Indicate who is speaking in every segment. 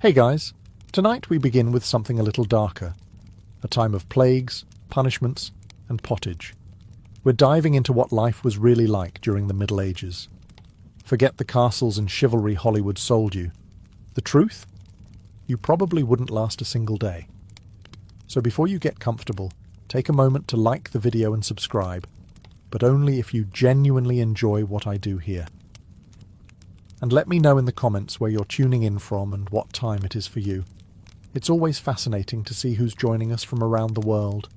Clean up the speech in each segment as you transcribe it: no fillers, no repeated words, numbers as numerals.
Speaker 1: Hey guys, tonight we begin with something a little darker. A time of plagues, punishments, and pottage. We're diving into what life was really like during the Middle Ages. Forget the castles and chivalry Hollywood sold you. The truth? You probably wouldn't last a single day. So before you get comfortable, take a moment to like the video and subscribe, but only if you genuinely enjoy what I do here. And let me know in the comments where you're tuning in from and what time it is for you. It's always fascinating to see who's joining us from around the world.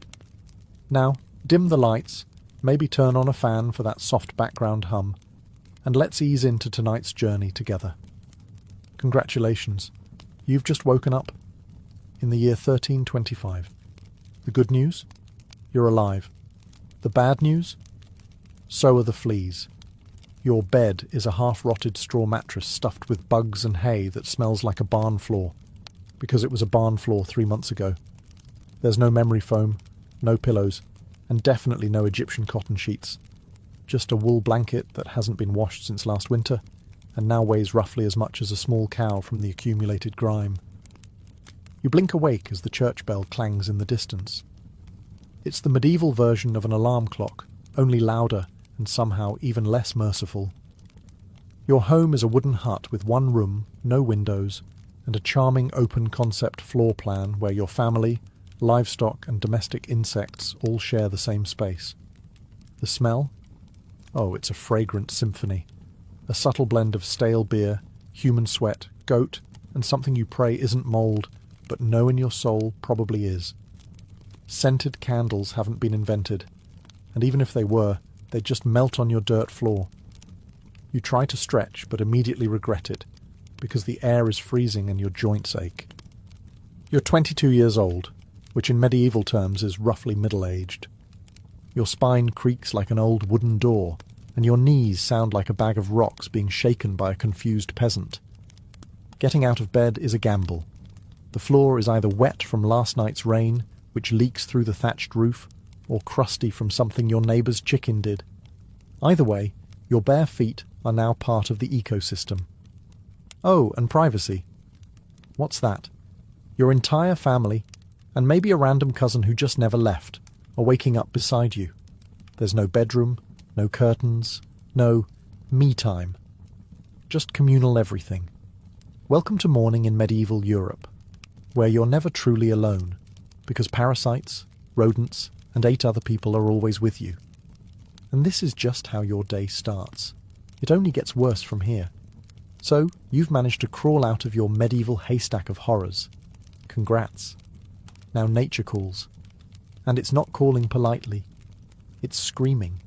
Speaker 1: Now, dim the lights, maybe turn on a fan for that soft background hum, and let's ease into tonight's journey together. Congratulations, you've just woken up in the year 1325. The good news? You're alive. The bad news? So are the fleas. Your bed is a half-rotted straw mattress stuffed with bugs and hay that smells like a barn floor, because it was a barn floor 3 months ago. There's no memory foam, no pillows, and definitely no Egyptian cotton sheets. Just a wool blanket that hasn't been washed since last winter, and now weighs roughly as much as a small cow from the accumulated grime. You blink awake as the church bell clangs in the distance. It's the medieval version of an alarm clock, only louder and somehow even less merciful. Your home is a wooden hut with one room, no windows, and a charming open-concept floor plan where your family, livestock and domestic insects all share the same space. The smell? Oh, it's a fragrant symphony. A subtle blend of stale beer, human sweat, goat, and something you pray isn't mould, but know in your soul probably is. Scented candles haven't been invented, and even if they were, they'd just melt on your dirt floor. You try to stretch, but immediately regret it, because the air is freezing and your joints ache. You're 22 years old, which in medieval terms is roughly middle-aged. Your spine creaks like an old wooden door, and your knees sound like a bag of rocks being shaken by a confused peasant. Getting out of bed is a gamble. The floor is either wet from last night's rain, which leaks through the thatched roof, or crusty from something your neighbour's chicken did. Either way, your bare feet are now part of the ecosystem. Oh, and privacy. What's that? Your entire family, and maybe a random cousin who just never left, are waking up beside you. There's no bedroom, no curtains, no me time. Just communal everything. Welcome to morning in medieval Europe, where you're never truly alone, because parasites, rodents, and 8 other people are always with you. And this is just how your day starts. It only gets worse from here. So, you've managed to crawl out of your medieval haystack of horrors. Congrats. Now nature calls. And it's not calling politely. It's screaming.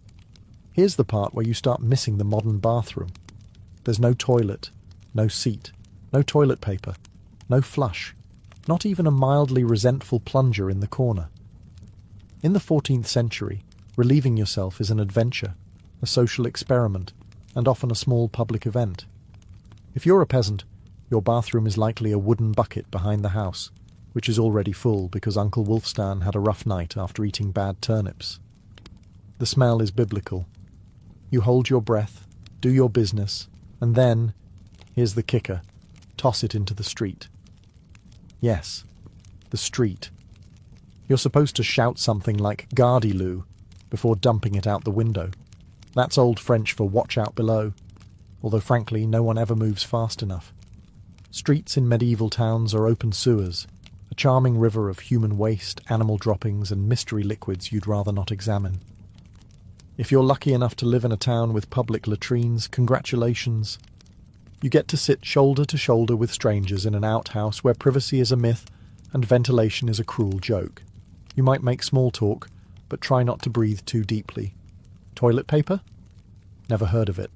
Speaker 1: Here's the part where you start missing the modern bathroom. There's no toilet, no seat, no toilet paper, no flush, not even a mildly resentful plunger in the corner. In the 14th century, relieving yourself is an adventure, a social experiment, and often a small public event. If you're a peasant, your bathroom is likely a wooden bucket behind the house, which is already full because Uncle Wulfstan had a rough night after eating bad turnips. The smell is biblical. You hold your breath, do your business, and then, here's the kicker, toss it into the street. Yes, the street. You're supposed to shout something like "Gardez-loo" before dumping it out the window. That's Old French for "watch out below," although frankly no one ever moves fast enough. Streets in medieval towns are open sewers, a charming river of human waste, animal droppings, and mystery liquids you'd rather not examine. If you're lucky enough to live in a town with public latrines, congratulations. You get to sit shoulder to shoulder with strangers in an outhouse where privacy is a myth and ventilation is a cruel joke. You might make small talk, but try not to breathe too deeply. Toilet paper? Never heard of it.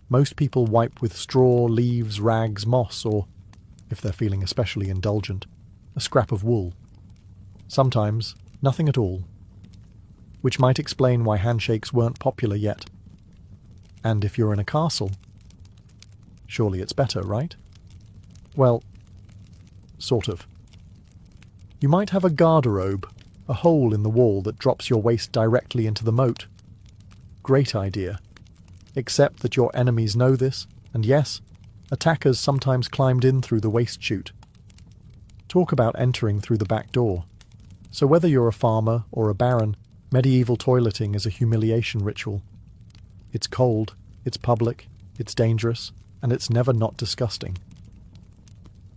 Speaker 1: Most people wipe with straw, leaves, rags, moss, or, if they're feeling especially indulgent, a scrap of wool. Sometimes, nothing at all. Which might explain why handshakes weren't popular yet. And if you're in a castle, surely it's better, right? Well, sort of. You might have a garderobe, a hole in the wall that drops your waist directly into the moat. Great idea. Except that your enemies know this, and yes, attackers sometimes climbed in through the waist chute, Talk about entering through the back door. So whether you're a farmer or a baron, medieval toileting is a humiliation ritual. It's cold, it's public, it's dangerous, and it's never not disgusting.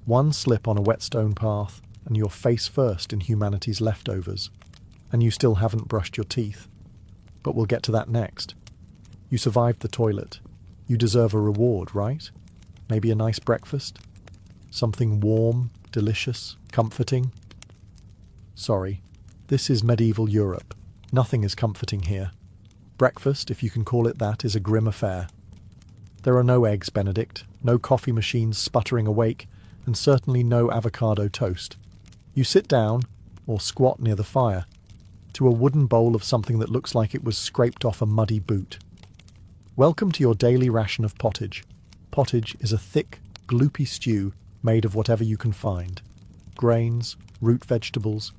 Speaker 1: One slip on a wet stone path, and you're face first in humanity's leftovers, and you still haven't brushed your teeth. But we'll get to that next. You survived the toilet. You deserve a reward, right? Maybe a nice breakfast? Something warm, delicious, comforting? Sorry, this is medieval Europe. Nothing is comforting here. Breakfast, if you can call it that, is a grim affair. There are no eggs Benedict, no coffee machines sputtering awake, and certainly no avocado toast. You sit down, or squat near the fire, to a wooden bowl of something that looks like it was scraped off a muddy boot. Welcome to your daily ration of pottage. Pottage is a thick, gloopy stew made of whatever you can find. Grains, root vegetables,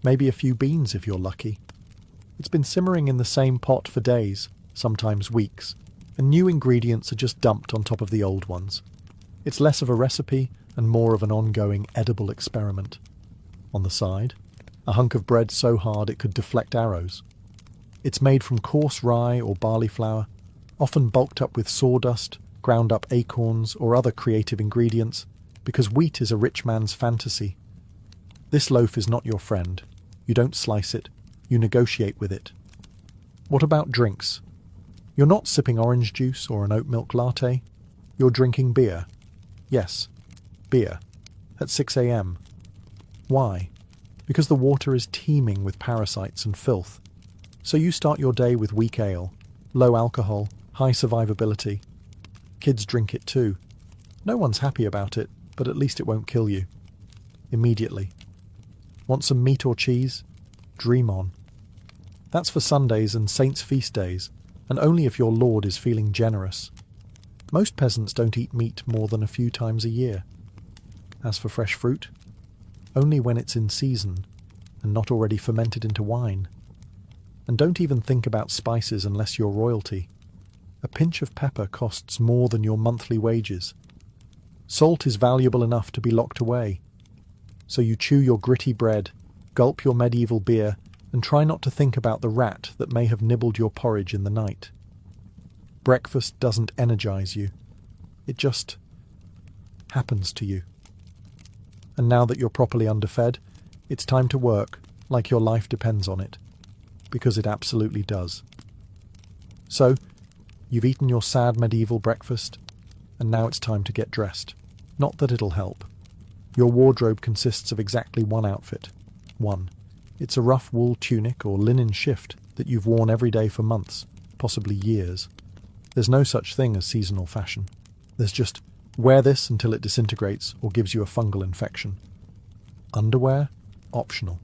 Speaker 1: maybe a few beans if you're lucky. It's been simmering in the same pot for days, sometimes weeks, and new ingredients are just dumped on top of the old ones. It's less of a recipe and more of an ongoing edible experiment. On the side, a hunk of bread so hard it could deflect arrows. It's made from coarse rye or barley flour, often bulked up with sawdust, ground up acorns or other creative ingredients, because wheat is a rich man's fantasy. This loaf is not your friend. You don't slice it, you negotiate with it. What about drinks? You're not sipping orange juice or an oat milk latte. You're drinking beer. Yes, beer. At 6 a.m. Why? Because the water is teeming with parasites and filth. So you start your day with weak ale, low alcohol, high survivability. Kids drink it too. No one's happy about it, but at least it won't kill you. Immediately. Want some meat or cheese? Dream on. That's for Sundays and saints' feast days, and only if your lord is feeling generous. Most peasants don't eat meat more than a few times a year. As for fresh fruit, only when it's in season and not already fermented into wine. And don't even think about spices unless you're royalty. A pinch of pepper costs more than your monthly wages. Salt is valuable enough to be locked away. So you chew your gritty bread, gulp your medieval beer, and try not to think about the rat that may have nibbled your porridge in the night. Breakfast doesn't energize you. It just happens to you. And now that you're properly underfed, it's time to work like your life depends on it. Because it absolutely does. So, you've eaten your sad medieval breakfast, and now it's time to get dressed. Not that it'll help. Your wardrobe consists of exactly one outfit. One. It's a rough wool tunic or linen shift that you've worn every day for months, possibly years. There's no such thing as seasonal fashion. There's just wear this until it disintegrates or gives you a fungal infection. Underwear? Optional.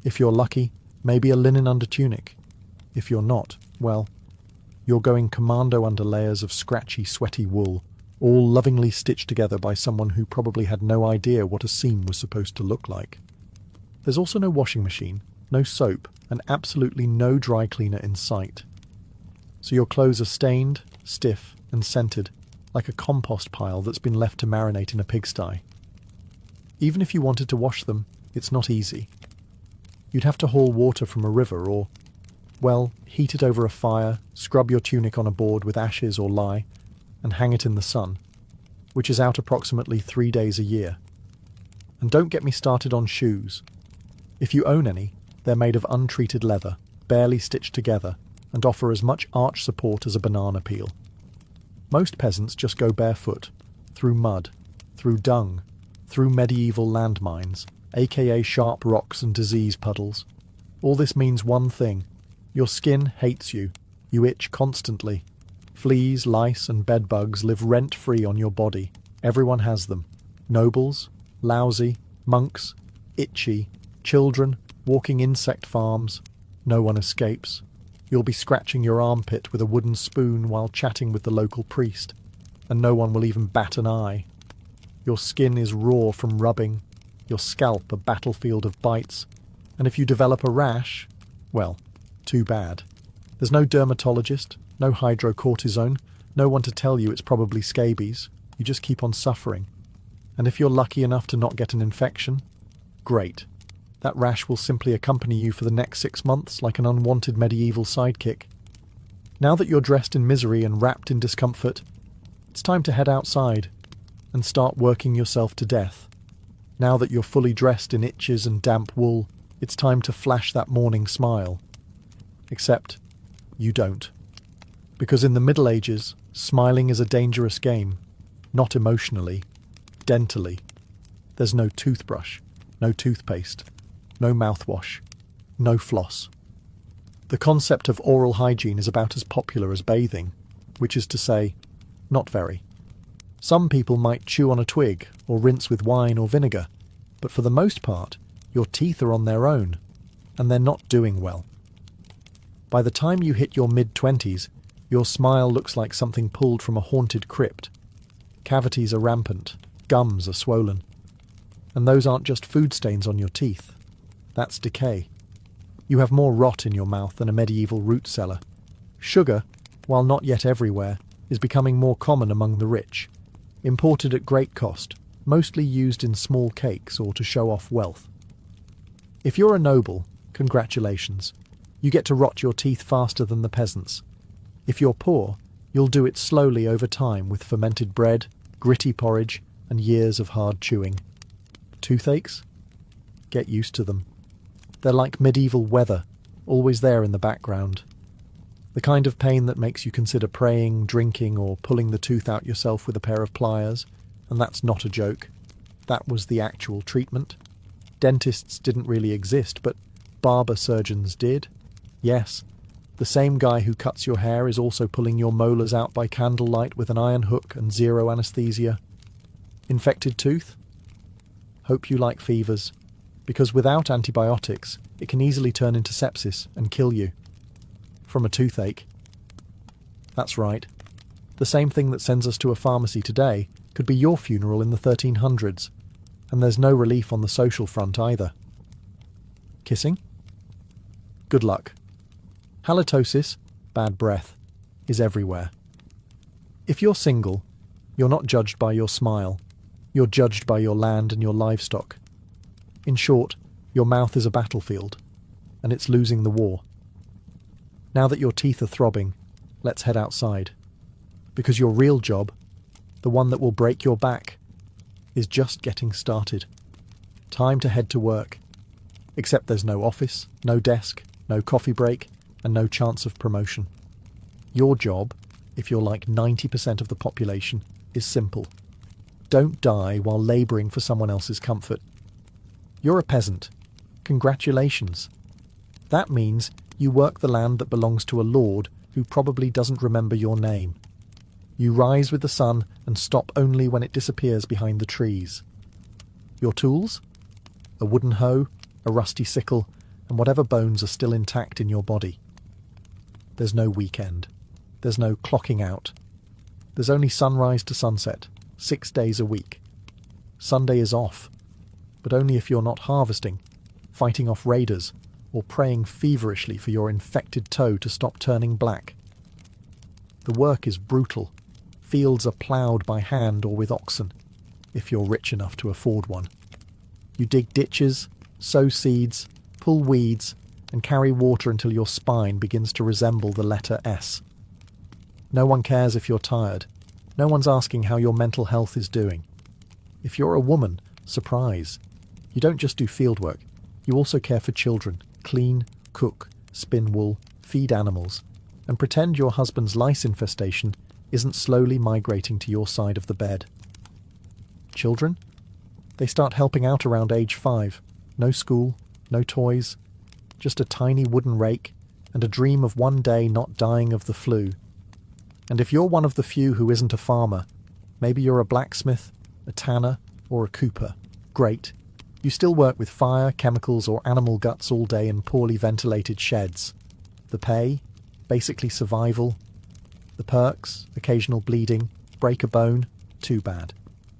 Speaker 1: If you're lucky, maybe a linen undertunic. If you're not, well, you're going commando under layers of scratchy, sweaty wool, all lovingly stitched together by someone who probably had no idea what a seam was supposed to look like. There's also no washing machine, no soap, and absolutely no dry cleaner in sight. So your clothes are stained, stiff, and scented, like a compost pile that's been left to marinate in a pigsty. Even if you wanted to wash them, it's not easy. You'd have to haul water from a river or, well, heat it over a fire, scrub your tunic on a board with ashes or lye, and hang it in the sun, which is out approximately 3 days a year. And don't get me started on shoes. If you own any, they're made of untreated leather, barely stitched together, and offer as much arch support as a banana peel. Most peasants just go barefoot, through mud, through dung, through medieval landmines, aka sharp rocks and disease puddles. All this means one thing. Your skin hates you. You itch constantly. Fleas, lice, and bedbugs live rent-free on your body. Everyone has them. Nobles, lousy, monks, itchy, children, walking insect farms. No one escapes. You'll be scratching your armpit with a wooden spoon while chatting with the local priest, and no one will even bat an eye. Your skin is raw from rubbing, your scalp a battlefield of bites, and if you develop a rash, well, too bad. There's no dermatologist, no hydrocortisone, no one to tell you it's probably scabies. You just keep on suffering. And if you're lucky enough to not get an infection, great. That rash will simply accompany you for the next 6 months like an unwanted medieval sidekick. Now that you're dressed in misery and wrapped in discomfort, it's time to head outside and start working yourself to death. Now that you're fully dressed in itches and damp wool, it's time to flash that morning smile. Except you don't. Because in the Middle Ages, smiling is a dangerous game. Not emotionally, dentally. There's no toothbrush, no toothpaste, no mouthwash, no floss. The concept of oral hygiene is about as popular as bathing, which is to say, not very. Some people might chew on a twig or rinse with wine or vinegar, but for the most part, your teeth are on their own, and they're not doing well. By the time you hit your mid-20s, your smile looks like something pulled from a haunted crypt. Cavities are rampant, gums are swollen. And those aren't just food stains on your teeth. That's decay. You have more rot in your mouth than a medieval root cellar. Sugar, while not yet everywhere, is becoming more common among the rich. Imported at great cost, mostly used in small cakes or to show off wealth. If you're a noble, congratulations. You get to rot your teeth faster than the peasants. If you're poor, you'll do it slowly over time with fermented bread, gritty porridge, and years of hard chewing. Toothaches? Get used to them. They're like medieval weather, always there in the background. The kind of pain that makes you consider praying, drinking, or pulling the tooth out yourself with a pair of pliers, and that's not a joke. That was the actual treatment. Dentists didn't really exist, but barber surgeons did. Yes, the same guy who cuts your hair is also pulling your molars out by candlelight with an iron hook and zero anesthesia. Infected tooth? Hope you like fevers, because without antibiotics, it can easily turn into sepsis and kill you. From a toothache. That's right. The same thing that sends us to a pharmacy today could be your funeral in the 1300s, and there's no relief on the social front either. Kissing? Good luck. Halitosis, bad breath, is everywhere. If you're single, you're not judged by your smile. You're judged by your land and your livestock. In short, your mouth is a battlefield, and it's losing the war. Now that your teeth are throbbing, let's head outside. Because your real job, the one that will break your back, is just getting started. Time to head to work. Except there's no office, no desk, no coffee break, and no chance of promotion. Your job, if you're like 90% of the population, is simple. Don't die while labouring for someone else's comfort. You're a peasant. Congratulations. That means you work the land that belongs to a lord who probably doesn't remember your name. You rise with the sun and stop only when it disappears behind the trees. Your tools? A wooden hoe, a rusty sickle, and whatever bones are still intact in your body. There's no weekend. There's no clocking out. There's only sunrise to sunset, 6 days a week. Sunday is off, but only if you're not harvesting, fighting off raiders, or praying feverishly for your infected toe to stop turning black. The work is brutal. Fields are ploughed by hand or with oxen, if you're rich enough to afford one. You dig ditches, sow seeds, pull weeds, and carry water until your spine begins to resemble the letter S. No one cares if you're tired. No one's asking how your mental health is doing. If you're a woman, surprise. You don't just do field work. You also care for children, clean, cook, spin wool, feed animals, and pretend your husband's lice infestation isn't slowly migrating to your side of the bed. Children? They start helping out around age 5. No school, no toys, just a tiny wooden rake and a dream of one day not dying of the flu. And if you're one of the few who isn't a farmer, maybe you're a blacksmith, a tanner, or a cooper. Great. You still work with fire, chemicals, or animal guts all day in poorly ventilated sheds. The pay? Basically survival. The perks? Occasional bleeding. Break a bone? Too bad.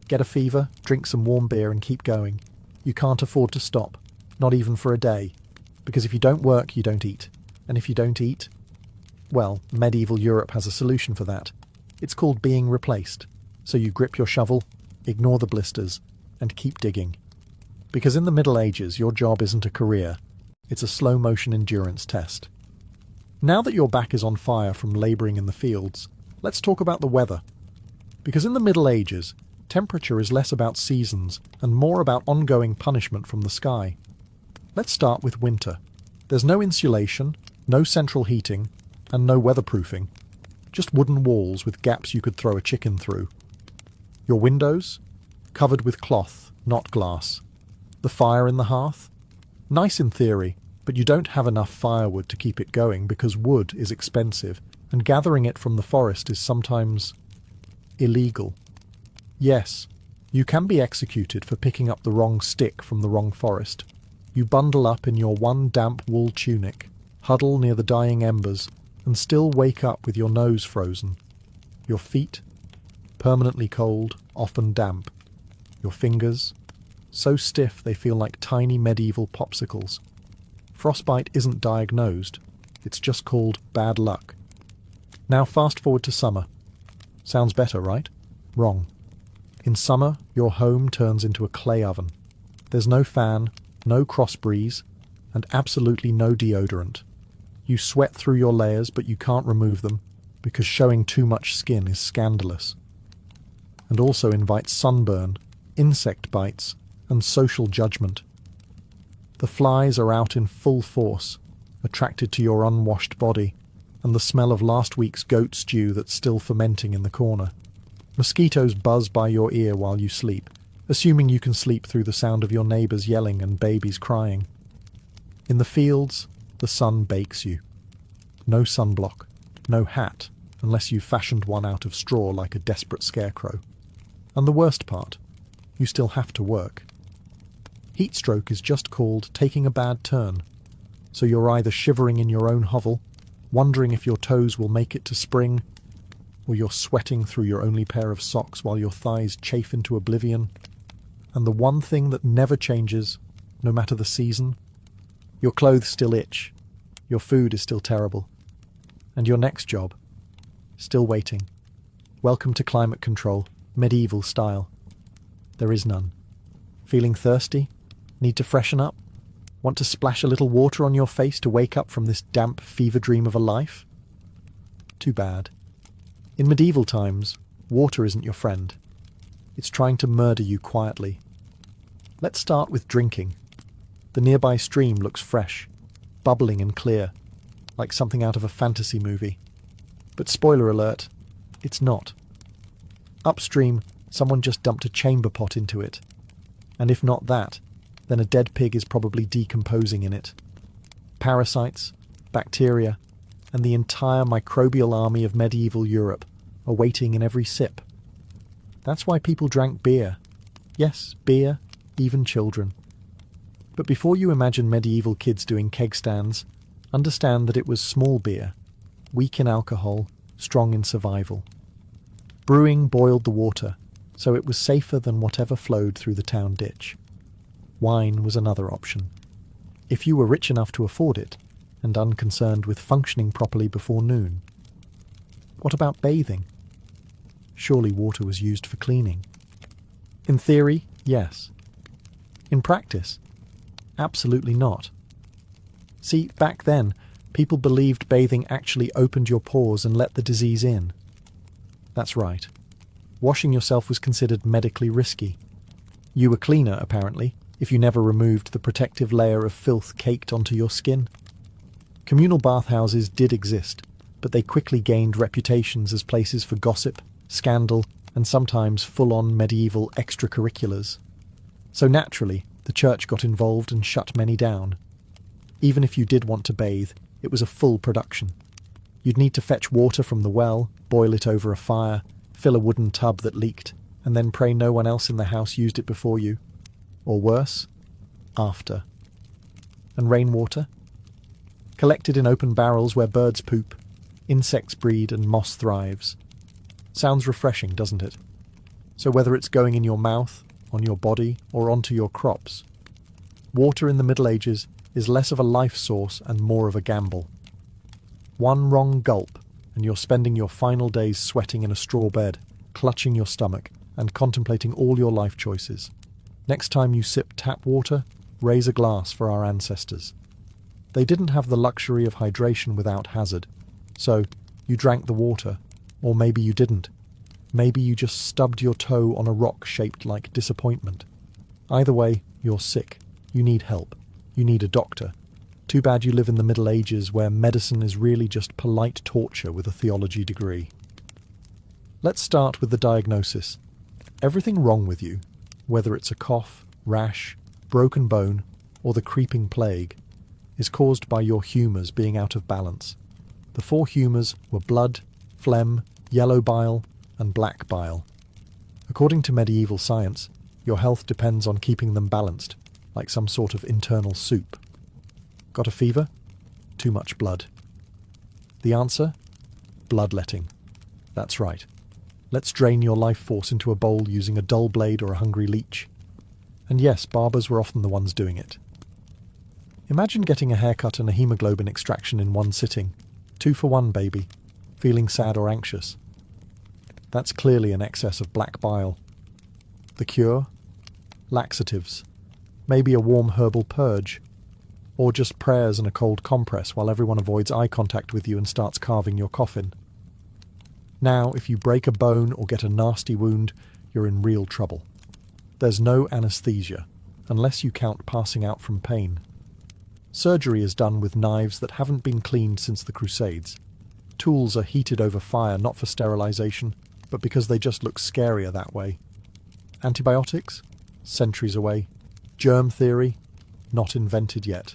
Speaker 1: Get a fever, drink some warm beer and keep going. You can't afford to stop. Not even for a day. Because if you don't work, you don't eat. And if you don't eat, well, medieval Europe has a solution for that. It's called being replaced. So you grip your shovel, ignore the blisters, and keep digging. Because in the Middle Ages, your job isn't a career, it's a slow-motion endurance test. Now that your back is on fire from labouring in the fields, let's talk about the weather. Because in the Middle Ages, temperature is less about seasons and more about ongoing punishment from the sky. Let's start with winter. There's no insulation, no central heating, and no weatherproofing. Just wooden walls with gaps you could throw a chicken through. Your windows? Covered with cloth, not glass. The fire in the hearth? Nice in theory, but you don't have enough firewood to keep it going because wood is expensive, and gathering it from the forest is sometimes illegal. Yes, you can be executed for picking up the wrong stick from the wrong forest. You bundle up in your one damp wool tunic, huddle near the dying embers, and still wake up with your nose frozen. Your feet, permanently cold, often damp. Your fingers, so stiff they feel like tiny medieval popsicles. Frostbite isn't diagnosed, it's just called bad luck. Now fast forward to summer. Sounds better, right? Wrong. In summer, your home turns into a clay oven. There's no fan, no cross breeze, and absolutely no deodorant. You sweat through your layers, but you can't remove them, because showing too much skin is scandalous. And also invites sunburn, insect bites, and social judgment. The flies are out in full force, attracted to your unwashed body, and the smell of last week's goat stew that's still fermenting in the corner. Mosquitoes buzz by your ear while you sleep, assuming you can sleep through the sound of your neighbours yelling and babies crying. In the fields, the sun bakes you. No sunblock, no hat, unless you've fashioned one out of straw like a desperate scarecrow. And the worst part, you still have to work. Heatstroke is just called taking a bad turn, so you're either shivering in your own hovel, wondering if your toes will make it to spring, or you're sweating through your only pair of socks while your thighs chafe into oblivion. And the one thing that never changes, no matter the season, your clothes still itch, your food is still terrible, and your next job, still waiting. Welcome to climate control, medieval style. There is none. Feeling thirsty? Need to freshen up? Want to splash a little water on your face to wake up from this damp fever dream of a life? Too bad. In medieval times, water isn't your friend. It's trying to murder you quietly. Let's start with drinking. The nearby stream looks fresh, bubbling and clear, like something out of a fantasy movie. But spoiler alert, it's not. Upstream, someone just dumped a chamber pot into it. And if not that, then a dead pig is probably decomposing in it. Parasites, bacteria, and the entire microbial army of medieval Europe are waiting in every sip. That's why people drank beer. Yes, beer, even children. But before you imagine medieval kids doing keg stands, understand that it was small beer, weak in alcohol, strong in survival. Brewing boiled the water, so it was safer than whatever flowed through the town ditch. Wine was another option. If you were rich enough to afford it, and unconcerned with functioning properly before noon. What about bathing? Surely water was used for cleaning. In theory, yes. In practice, absolutely not. See, back then, people believed bathing actually opened your pores and let the disease in. That's right. Washing yourself was considered medically risky. You were cleaner, apparently, if you never removed the protective layer of filth caked onto your skin. Communal bathhouses did exist, but they quickly gained reputations as places for gossip, scandal, and sometimes full-on medieval extracurriculars. So naturally, the church got involved and shut many down. Even if you did want to bathe, it was a full production. You'd need to fetch water from the well, boil it over a fire, fill a wooden tub that leaked, and then pray no one else in the house used it before you. Or worse, after. And rainwater? Collected in open barrels where birds poop, insects breed and moss thrives. Sounds refreshing, doesn't it? So whether it's going in your mouth, on your body, or onto your crops, water in the Middle Ages is less of a life source and more of a gamble. One wrong gulp, and you're spending your final days sweating in a straw bed, clutching your stomach, and contemplating all your life choices. Next time you sip tap water, raise a glass for our ancestors. They didn't have the luxury of hydration without hazard, so you drank the water, or maybe you didn't. Maybe you just stubbed your toe on a rock shaped like disappointment. Either way, you're sick. You need help. You need a doctor. Too bad you live in the Middle Ages where medicine is really just polite torture with a theology degree. Let's start with the diagnosis. Everything wrong with you, whether it's a cough, rash, broken bone, or the creeping plague, is caused by your humours being out of balance. The 4 humours were blood, phlegm, yellow bile, and black bile. According to medieval science, your health depends on keeping them balanced, like some sort of internal soup. Got a fever? Too much blood. The answer? Bloodletting. That's right. Let's drain your life force into a bowl using a dull blade or a hungry leech. And yes, barbers were often the ones doing it. Imagine getting a haircut and a hemoglobin extraction in one sitting. 2 for 1, baby. Feeling sad or anxious? That's clearly an excess of black bile. The cure? Laxatives. Maybe a warm herbal purge. Or just prayers and a cold compress while everyone avoids eye contact with you and starts carving your coffin. Now, if you break a bone or get a nasty wound, you're in real trouble. There's no anesthesia, unless you count passing out from pain. Surgery is done with knives that haven't been cleaned since the Crusades. Tools are heated over fire not for sterilization, but because they just look scarier that way. Antibiotics? Centuries away. Germ theory? Not invented yet.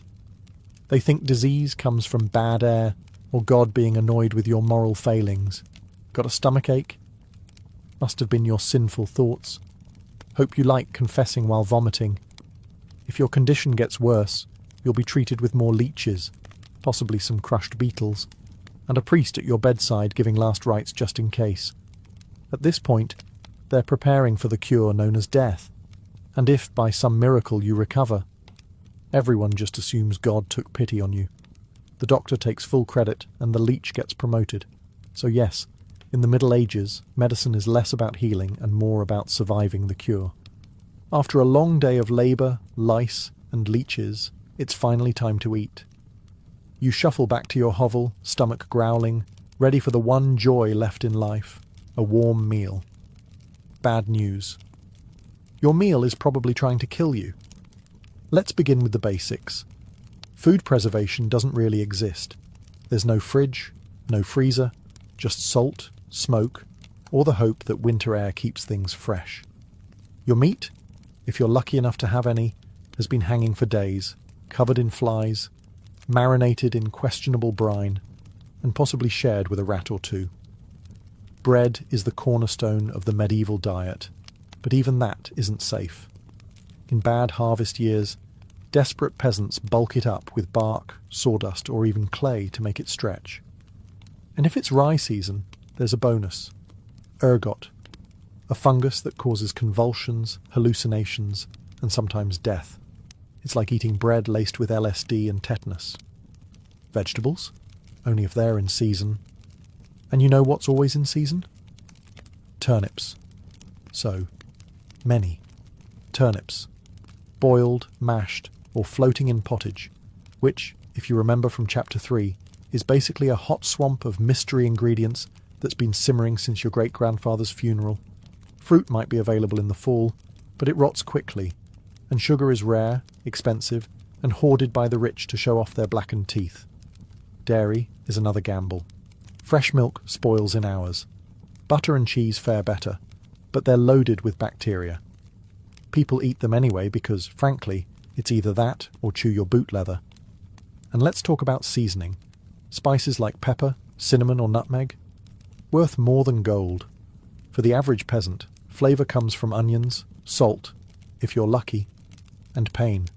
Speaker 1: They think disease comes from bad air or God being annoyed with your moral failings. Got a stomachache? Must have been your sinful thoughts. Hope you like confessing while vomiting. If your condition gets worse, you'll be treated with more leeches, possibly some crushed beetles, and a priest at your bedside giving last rites just in case. At this point, they're preparing for the cure known as death, and if by some miracle you recover, everyone just assumes God took pity on you. The doctor takes full credit and the leech gets promoted. So yes, in the Middle Ages, medicine is less about healing and more about surviving the cure. After a long day of labour, lice, and leeches, it's finally time to eat. You shuffle back to your hovel, stomach growling, ready for the one joy left in life, a warm meal. Bad news. Your meal is probably trying to kill you. Let's begin with the basics. Food preservation doesn't really exist. There's no fridge, no freezer, just salt, smoke, or the hope that winter air keeps things fresh. Your meat, if you're lucky enough to have any, has been hanging for days, covered in flies, marinated in questionable brine, and possibly shared with a rat or 2. Bread is the cornerstone of the medieval diet, but even that isn't safe. In bad harvest years, desperate peasants bulk it up with bark, sawdust, or even clay to make it stretch. And if it's rye season, there's a bonus. Ergot, a fungus that causes convulsions, hallucinations, and sometimes death. It's like eating bread laced with LSD and tetanus. Vegetables? Only if they're in season. And you know what's always in season? Turnips. So, many. Turnips. Boiled, mashed, or floating in pottage, which, if you remember from Chapter 3, is basically a hot swamp of mystery ingredients that's been simmering since your great-grandfather's funeral. Fruit might be available in the fall, but it rots quickly, and sugar is rare, expensive, and hoarded by the rich to show off their blackened teeth. Dairy is another gamble. Fresh milk spoils in hours. Butter and cheese fare better, but they're loaded with bacteria. People eat them anyway because, frankly, it's either that or chew your boot leather. And let's talk about seasoning. Spices like pepper, cinnamon or nutmeg? Worth more than gold. For the average peasant, flavour comes from onions, salt, if you're lucky, and pain.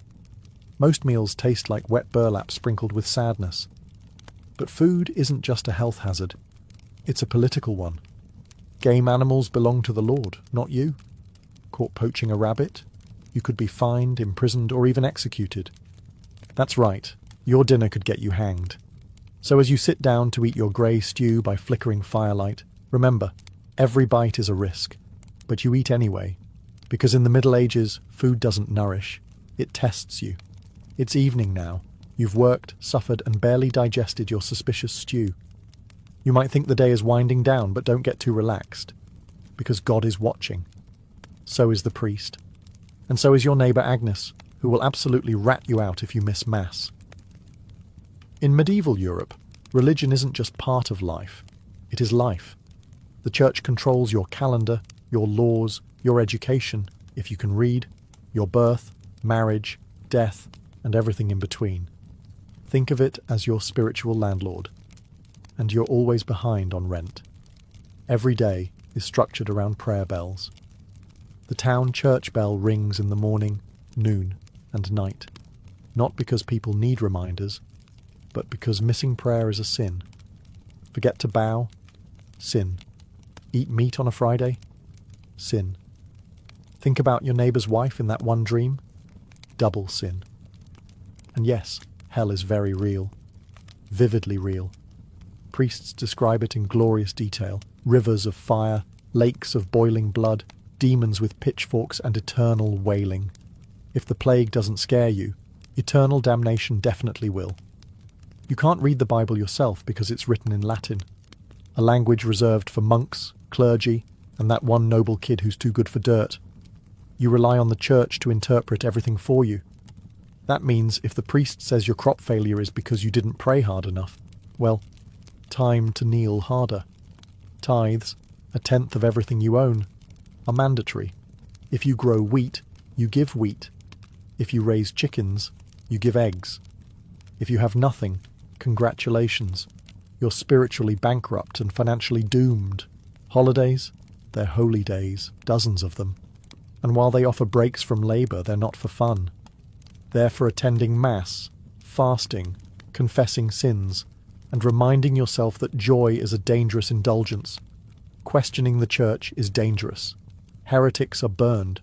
Speaker 1: Most meals taste like wet burlap sprinkled with sadness. But food isn't just a health hazard. It's a political one. Game animals belong to the Lord, not you. Caught poaching a rabbit? You could be fined, imprisoned, or even executed. That's right, your dinner could get you hanged. So as you sit down to eat your grey stew by flickering firelight, remember, every bite is a risk. But you eat anyway, because in the Middle Ages, food doesn't nourish, it tests you. It's evening now. You've worked, suffered, and barely digested your suspicious stew. You might think the day is winding down, but don't get too relaxed, because God is watching. So is the priest. And so is your neighbour Agnes, who will absolutely rat you out if you miss Mass. In medieval Europe, religion isn't just part of life, it is life. The church controls your calendar, your laws, your education, if you can read, your birth, marriage, death, and everything in between. Think of it as your spiritual landlord. And you're always behind on rent. Every day is structured around prayer bells. The town church bell rings in the morning, noon, and night. Not because people need reminders, but because missing prayer is a sin. Forget to bow? Sin. Eat meat on a Friday? Sin. Think about your neighbour's wife in that one dream? Double sin. And yes, hell is very real. Vividly real. Priests describe it in glorious detail. Rivers of fire, lakes of boiling blood, demons with pitchforks and eternal wailing. If the plague doesn't scare you, eternal damnation definitely will. You can't read the Bible yourself because it's written in Latin, a language reserved for monks, clergy, and that one noble kid who's too good for dirt. You rely on the church to interpret everything for you. That means if the priest says your crop failure is because you didn't pray hard enough, well, time to kneel harder. Tithes, a tenth of everything you own, are mandatory. If you grow wheat, you give wheat. If you raise chickens, you give eggs. If you have nothing, congratulations. You're spiritually bankrupt and financially doomed. Holidays? They're holy days, dozens of them. And while they offer breaks from labour, they're not for fun. They're for attending Mass, fasting, confessing sins, and reminding yourself that joy is a dangerous indulgence. Questioning the church is dangerous. Heretics are burned.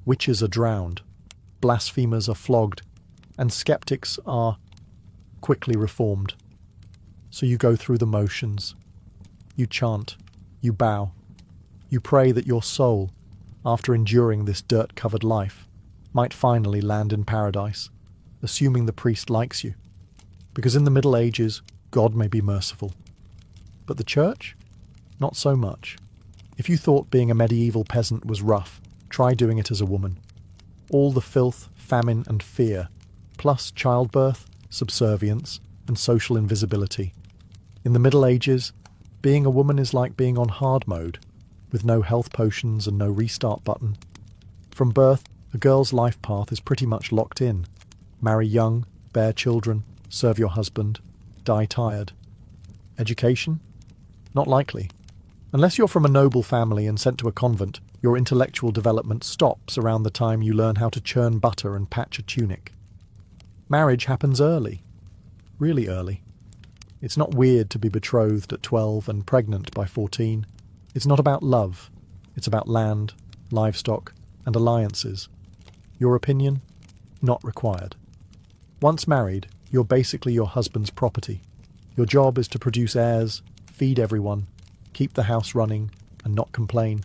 Speaker 1: Witches are drowned. Blasphemers are flogged. And skeptics are quickly reformed. So you go through the motions. You chant. You bow. You pray that your soul, after enduring this dirt-covered life, might finally land in paradise, assuming the priest likes you. Because in the Middle Ages, God may be merciful. But the church? Not so much. If you thought being a medieval peasant was rough, try doing it as a woman. All the filth, famine, and fear, plus childbirth, subservience, and social invisibility. In the Middle Ages, being a woman is like being on hard mode, with no health potions and no restart button. From birth, a girl's life path is pretty much locked in. Marry young, bear children, serve your husband, die tired. Education? Not likely. Unless you're from a noble family and sent to a convent, your intellectual development stops around the time you learn how to churn butter and patch a tunic. Marriage happens early. Really early. It's not weird to be betrothed at 12 and pregnant by 14. It's not about love. It's about land, livestock, and alliances. Your opinion? Not required. Once married, you're basically your husband's property. Your job is to produce heirs, feed everyone, keep the house running, and not complain.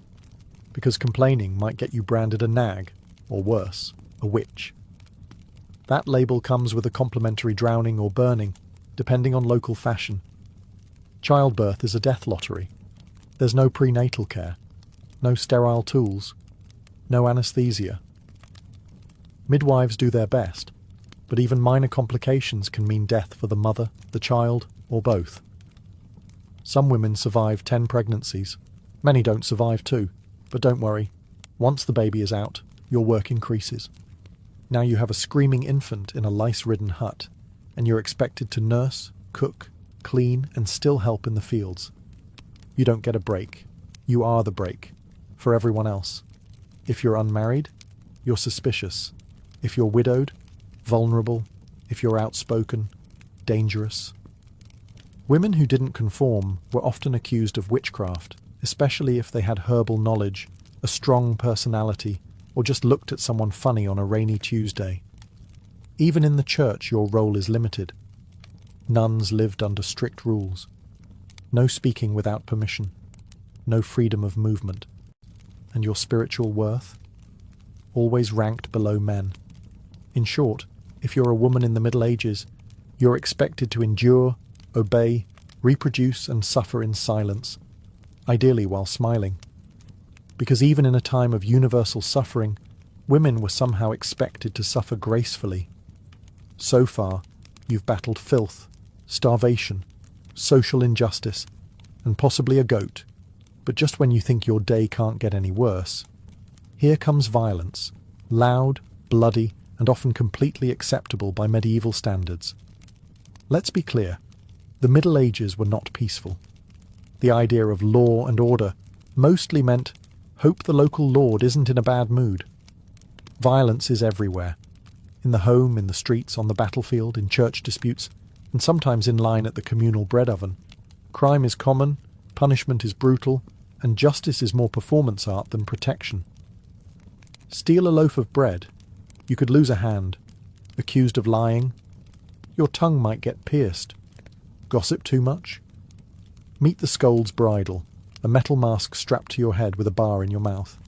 Speaker 1: Because complaining might get you branded a nag, or worse, a witch. That label comes with a complimentary drowning or burning, depending on local fashion. Childbirth is a death lottery. There's no prenatal care, no sterile tools, no anaesthesia. Midwives do their best, but even minor complications can mean death for the mother, the child, or both. Some women survive 10 pregnancies. Many don't survive 2, but don't worry. Once the baby is out, your work increases. Now you have a screaming infant in a lice-ridden hut, and you're expected to nurse, cook, clean, and still help in the fields. You don't get a break. You are the break. For everyone else. If you're unmarried, you're suspicious. If you're widowed, vulnerable. If you're outspoken, dangerous. Women who didn't conform were often accused of witchcraft, especially if they had herbal knowledge, a strong personality, or just looked at someone funny on a rainy Tuesday. Even in the church, your role is limited. Nuns lived under strict rules. No speaking without permission. No freedom of movement. and your spiritual worth, always ranked below men. In short, if you're a woman in the Middle Ages, you're expected to endure, obey, reproduce and suffer in silence, ideally while smiling. Because even in a time of universal suffering, women were somehow expected to suffer gracefully. So far, you've battled filth, starvation, social injustice, and possibly a goat. But just when you think your day can't get any worse, here comes violence, loud, bloody, and often completely acceptable by medieval standards. Let's be clear, the Middle Ages were not peaceful. The idea of law and order mostly meant hope the local lord isn't in a bad mood. Violence is everywhere. In the home, in the streets, on the battlefield, in church disputes, and sometimes in line at the communal bread oven. Crime is common, punishment is brutal, and justice is more performance art than protection. Steal a loaf of bread, you could lose a hand. Accused of lying, your tongue might get pierced. Gossip too much? Meet the scold's bridle, a metal mask strapped to your head with a bar in your mouth.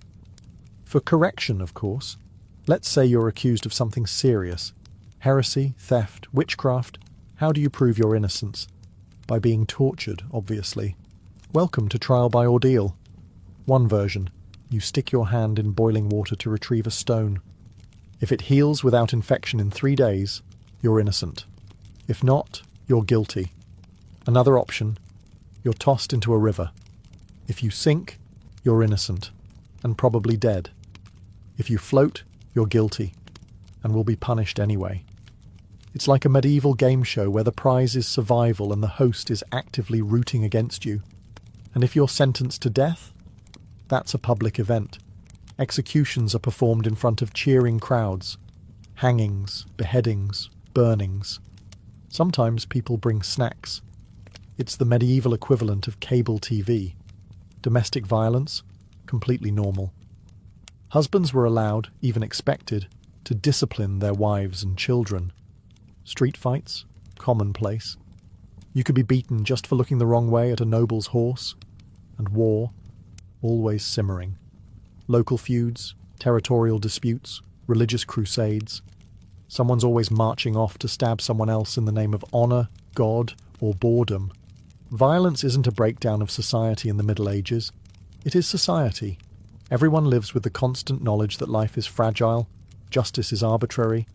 Speaker 1: For correction, of course. Let's say you're accused of something serious. Heresy, theft, witchcraft. How do you prove your innocence? By being tortured, obviously. Welcome to trial by ordeal. One version. You stick your hand in boiling water to retrieve a stone. If it heals without infection in 3 days, you're innocent. If not, you're guilty. Another option. You're tossed into a river. If you sink, you're innocent, and probably dead. If you float, you're guilty, and will be punished anyway. It's like a medieval game show where the prize is survival and the host is actively rooting against you. And if you're sentenced to death, that's a public event. Executions are performed in front of cheering crowds. Hangings, beheadings, burnings. Sometimes people bring snacks. It's the medieval equivalent of cable TV. Domestic violence, completely normal. Husbands were allowed, even expected, to discipline their wives and children. Street fights, commonplace. You could be beaten just for looking the wrong way at a noble's horse. And war, always simmering. Local feuds, territorial disputes, religious crusades. Someone's always marching off to stab someone else in the name of honour, God, or boredom. Violence isn't a breakdown of society in the Middle Ages. It is society. Everyone lives with the constant knowledge that life is fragile, justice is arbitrary,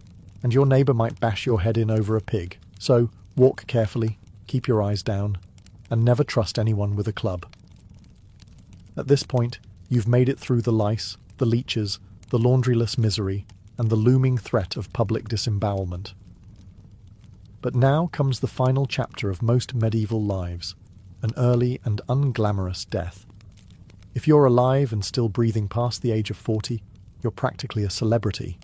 Speaker 1: and your neighbour might bash your head in over a pig. So, walk carefully, keep your eyes down, and never trust anyone with a club. At this point, you've made it through the lice, the leeches, the laundryless misery, and the looming threat of public disembowelment. But now comes the final chapter of most medieval lives, an early and unglamorous death. If you're alive and still breathing past the age of 40, you're practically a celebrity.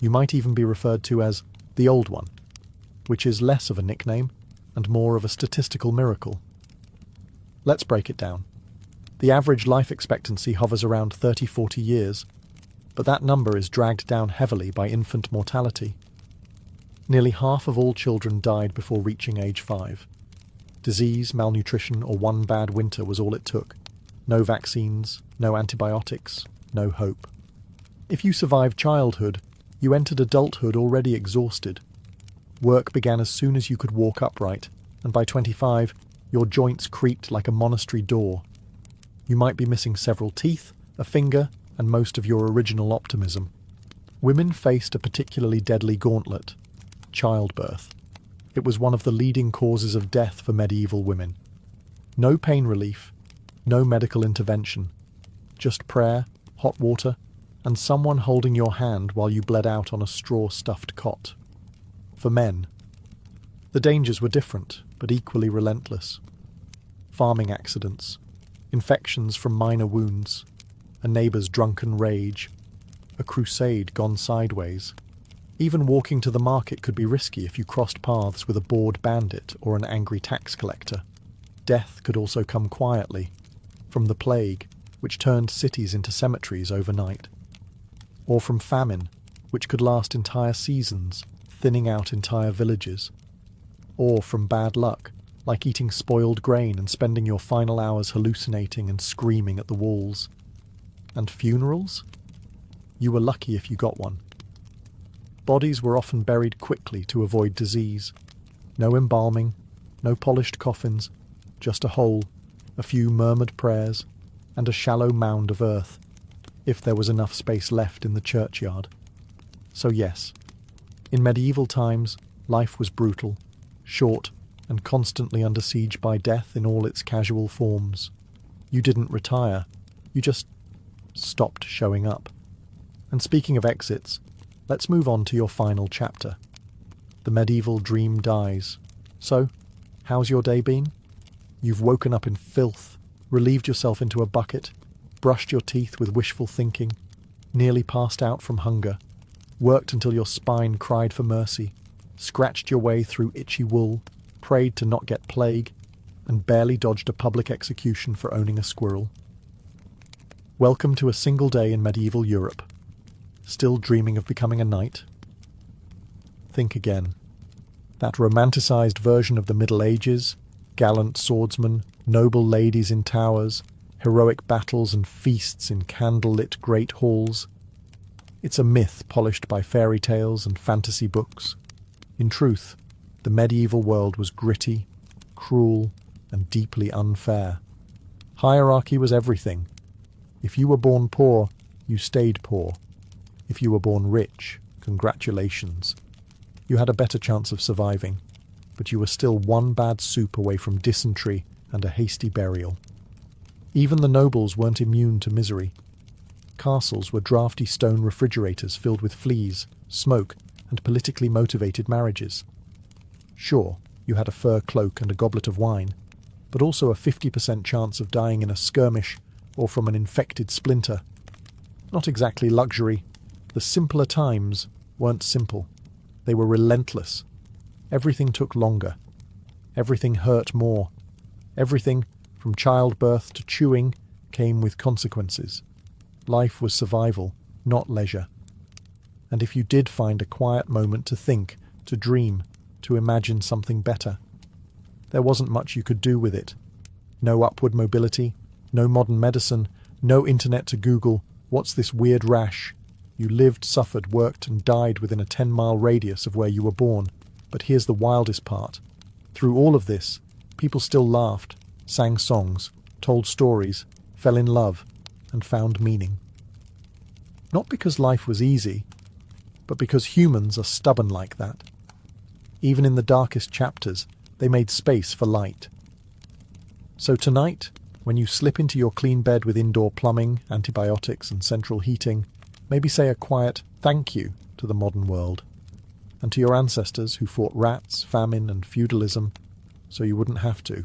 Speaker 1: You might even be referred to as the Old One, which is less of a nickname and more of a statistical miracle. Let's break it down. The average life expectancy hovers around 30-40 years, but that number is dragged down heavily by infant mortality. Nearly half of all children died before reaching age 5. Disease, malnutrition, or one bad winter was all it took. No vaccines, no antibiotics, no hope. If you survived childhood, you entered adulthood already exhausted. Work began as soon as you could walk upright, and by 25, your joints creaked like a monastery door. You might be missing several teeth, a finger, and most of your original optimism. Women faced a particularly deadly gauntlet: childbirth. It was one of the leading causes of death for medieval women. No pain relief, no medical intervention, just prayer, hot water, and someone holding your hand while you bled out on a straw-stuffed cot. For men, the dangers were different, but equally relentless. Farming accidents, infections from minor wounds, a neighbour's drunken rage, a crusade gone sideways. Even walking to the market could be risky if you crossed paths with a bored bandit or an angry tax collector. Death could also come quietly, from the plague, which turned cities into cemeteries overnight, or from famine, which could last entire seasons, thinning out entire villages, or from bad luck, like eating spoiled grain and spending your final hours hallucinating and screaming at the walls. And funerals? You were lucky if you got one. Bodies were often buried quickly to avoid disease. No embalming, no polished coffins, just a hole, a few murmured prayers, and a shallow mound of earth, if there was enough space left in the churchyard. So yes, in medieval times, life was brutal, short, and constantly under siege by death in all its casual forms. You didn't retire, you just stopped showing up. And speaking of exits, let's move on to your final chapter. The medieval dream dies. So, how's your day been? You've woken up in filth, relieved yourself into a bucket, brushed your teeth with wishful thinking, nearly passed out from hunger, worked until your spine cried for mercy, scratched your way through itchy wool, prayed to not get plague, and barely dodged a public execution for owning a squirrel. Welcome to a single day in medieval Europe. Still dreaming of becoming a knight? Think again. That romanticized version of the Middle Ages, gallant swordsmen, noble ladies in towers, heroic battles and feasts in candle-lit great halls. It's a myth polished by fairy tales and fantasy books. In truth, the medieval world was gritty, cruel, and deeply unfair. Hierarchy was everything. If you were born poor, you stayed poor. If you were born rich, congratulations. You had a better chance of surviving, but you were still one bad soup away from dysentery and a hasty burial. Even the nobles weren't immune to misery. Castles were drafty stone refrigerators filled with fleas, smoke, and politically motivated marriages. Sure, you had a fur cloak and a goblet of wine, but also a 50% chance of dying in a skirmish or from an infected splinter. Not exactly luxury. The simpler times weren't simple. They were relentless. Everything took longer. Everything hurt more. Everything, from childbirth to chewing, came with consequences. Life was survival, not leisure. And if you did find a quiet moment to think, to dream, to imagine something better, there wasn't much you could do with it. No upward mobility, no modern medicine, no internet to Google, "What's this weird rash?" You lived, suffered, worked, and died within a 10-mile radius of where you were born. But here's the wildest part. Through all of this, people still laughed, sang songs, told stories, fell in love, and found meaning. Not because life was easy, but because humans are stubborn like that. Even in the darkest chapters, they made space for light. So tonight, when you slip into your clean bed with indoor plumbing, antibiotics, and central heating, maybe say a quiet thank you to the modern world, and to your ancestors who fought rats, famine, and feudalism, so you wouldn't have to.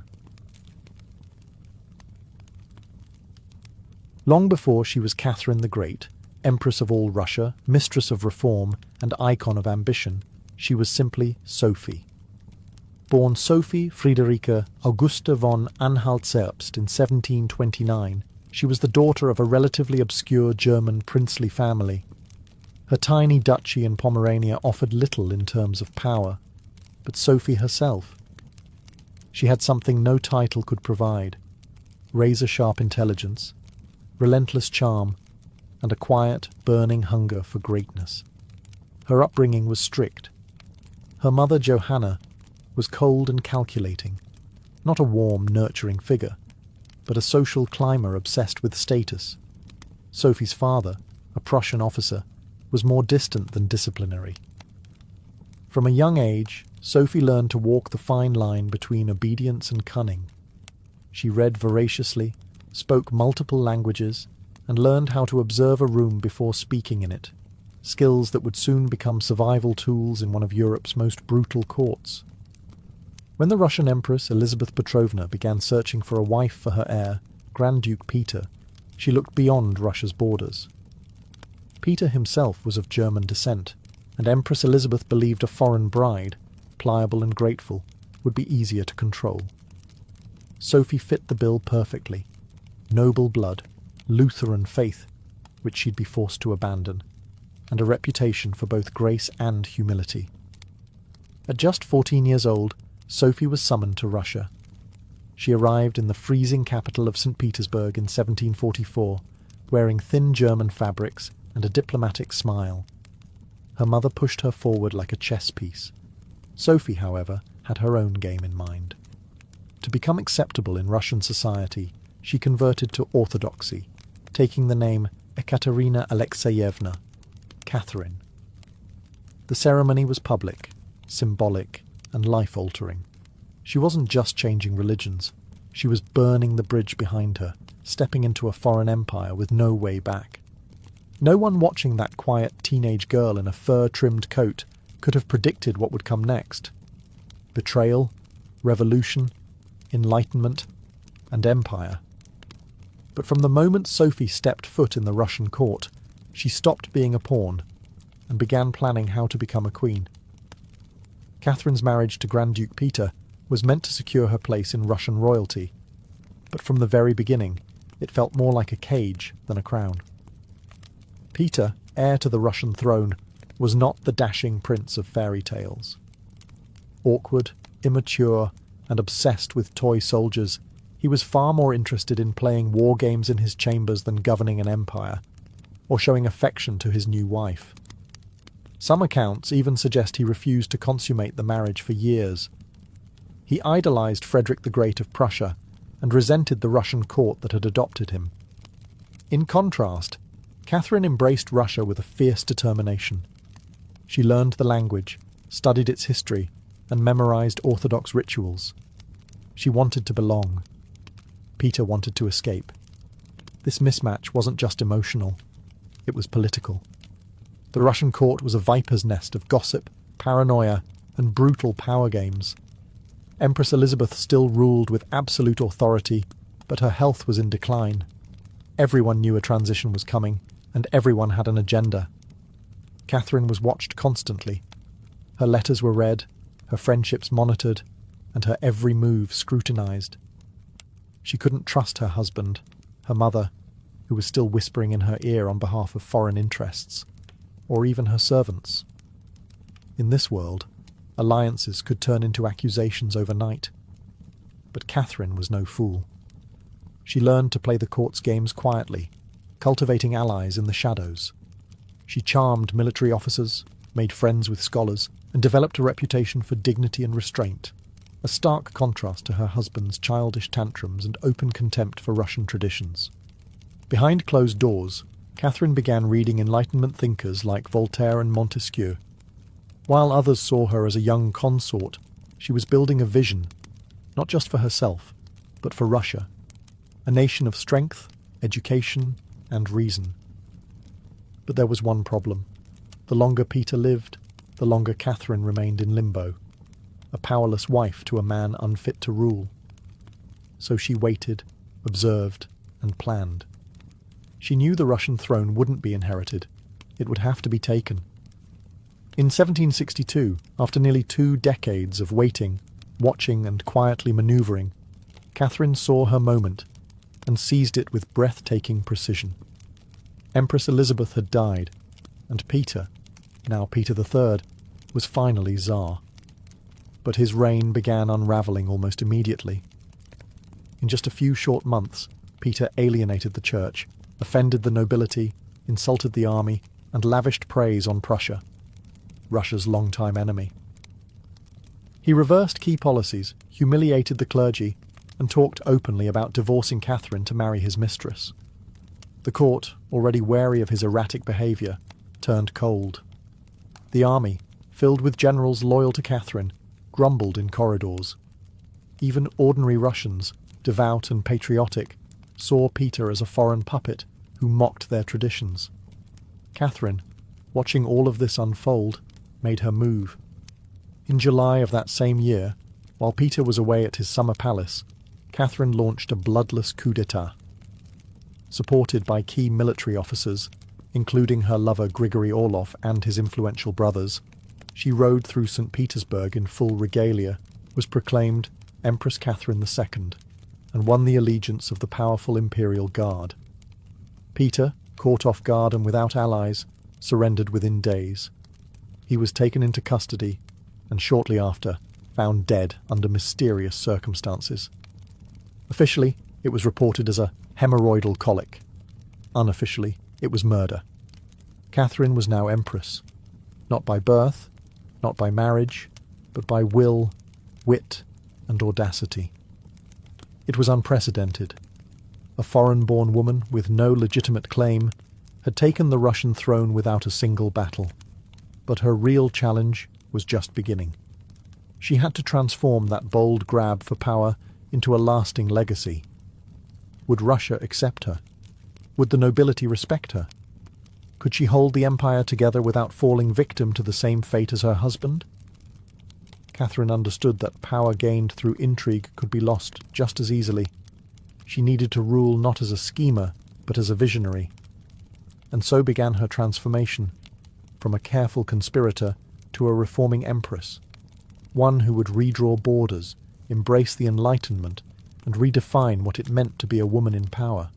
Speaker 1: Long before she was Catherine the Great, Empress of all Russia, mistress of reform, and icon of ambition, she was simply Sophie. Born Sophie Friederike Augusta von Anhalt-Zerbst in 1729, she was the daughter of a relatively obscure German princely family. Her tiny duchy in Pomerania offered little in terms of power, but Sophie herself. She had something no title could provide: razor-sharp intelligence, relentless charm, and a quiet, burning hunger for greatness. Her upbringing was strict. Her mother, Johanna, was cold and calculating, not a warm, nurturing figure, but a social climber obsessed with status. Sophie's father, a Prussian officer, was more distant than disciplinary. From a young age, Sophie learned to walk the fine line between obedience and cunning. She read voraciously, spoke multiple languages, and learned how to observe a room before speaking in it, skills that would soon become survival tools in one of Europe's most brutal courts. When the Russian Empress Elizabeth Petrovna began searching for a wife for her heir, Grand Duke Peter, she looked beyond Russia's borders. Peter himself was of German descent, and Empress Elizabeth believed a foreign bride, pliable and grateful, would be easier to control. Sophie fit the bill perfectly. Noble blood, Lutheran faith, which she'd be forced to abandon, and a reputation for both grace and humility. At just 14 years old, Sophie was summoned to Russia. She arrived in the freezing capital of St. Petersburg in 1744, wearing thin German fabrics and a diplomatic smile. Her mother pushed her forward like a chess piece. Sophie, however, had her own game in mind. To become acceptable in Russian society, she converted to Orthodoxy, taking the name Ekaterina Alexeyevna, Catherine. The ceremony was public, symbolic, and life-altering. She wasn't just changing religions. She was burning the bridge behind her, stepping into a foreign empire with no way back. No one watching that quiet teenage girl in a fur-trimmed coat could have predicted what would come next. Betrayal, revolution, enlightenment, and empire. But from the moment Sophie stepped foot in the Russian court, she stopped being a pawn and began planning how to become a queen. Catherine's marriage to Grand Duke Peter was meant to secure her place in Russian royalty, but from the very beginning, it felt more like a cage than a crown. Peter, heir to the Russian throne, was not the dashing prince of fairy tales. Awkward, immature, and obsessed with toy soldiers, he was far more interested in playing war games in his chambers than governing an empire, or showing affection to his new wife. Some accounts even suggest he refused to consummate the marriage for years. He idolized Frederick the Great of Prussia and resented the Russian court that had adopted him. In contrast, Catherine embraced Russia with a fierce determination. She learned the language, studied its history, and memorized Orthodox rituals. She wanted to belong. Peter wanted to escape. This mismatch wasn't just emotional, it was political. The Russian court was a viper's nest of gossip, paranoia, and brutal power games. Empress Elizabeth still ruled with absolute authority, but her health was in decline. Everyone knew a transition was coming, and everyone had an agenda. Catherine was watched constantly. Her letters were read, her friendships monitored, and her every move scrutinized. She couldn't trust her husband, her mother, who was still whispering in her ear on behalf of foreign interests, or even her servants. In this world, alliances could turn into accusations overnight. But Catherine was no fool. She learned to play the court's games quietly, cultivating allies in the shadows. She charmed military officers, made friends with scholars, and developed a reputation for dignity and restraint, a stark contrast to her husband's childish tantrums and open contempt for Russian traditions. Behind closed doors, Catherine began reading Enlightenment thinkers like Voltaire and Montesquieu. While others saw her as a young consort, she was building a vision, not just for herself, but for Russia, a nation of strength, education, and reason. But there was one problem. The longer Peter lived, the longer Catherine remained in limbo, a powerless wife to a man unfit to rule. So she waited, observed, and planned. She knew the Russian throne wouldn't be inherited. It would have to be taken. In 1762, after nearly 2 decades of waiting, watching, and quietly manoeuvring, Catherine saw her moment and seized it with breathtaking precision. Empress Elizabeth had died, and Peter, now Peter III, was finally Tsar. But his reign began unravelling almost immediately. In just a few short months, Peter alienated the church, offended the nobility, insulted the army, and lavished praise on Prussia, Russia's longtime enemy. He reversed key policies, humiliated the clergy, and talked openly about divorcing Catherine to marry his mistress. The court, already wary of his erratic behaviour, turned cold. The army, filled with generals loyal to Catherine, grumbled in corridors. Even ordinary Russians, devout and patriotic, saw Peter as a foreign puppet who mocked their traditions. Catherine, watching all of this unfold, made her move. In July of that same year, while Peter was away at his summer palace, Catherine launched a bloodless coup d'etat. Supported by key military officers, including her lover Grigory Orlov and his influential brothers, she rode through St. Petersburg in full regalia, was proclaimed Empress Catherine II, and won the allegiance of the powerful Imperial Guard. Peter, caught off guard and without allies, surrendered within days. He was taken into custody, and shortly after, found dead under mysterious circumstances. Officially, it was reported as a hemorrhoidal colic. Unofficially, it was murder. Catherine was now empress, not by birth, not by marriage, but by will, wit, and audacity. It was unprecedented. A foreign-born woman with no legitimate claim had taken the Russian throne without a single battle. But her real challenge was just beginning. She had to transform that bold grab for power into a lasting legacy. Would Russia accept her? Would the nobility respect her? Could she hold the empire together without falling victim to the same fate as her husband? Catherine understood that power gained through intrigue could be lost just as easily. She needed to rule not as a schemer, but as a visionary. And so began her transformation, from a careful conspirator to a reforming empress, one who would redraw borders, embrace the Enlightenment, and redefine what it meant to be a woman in power.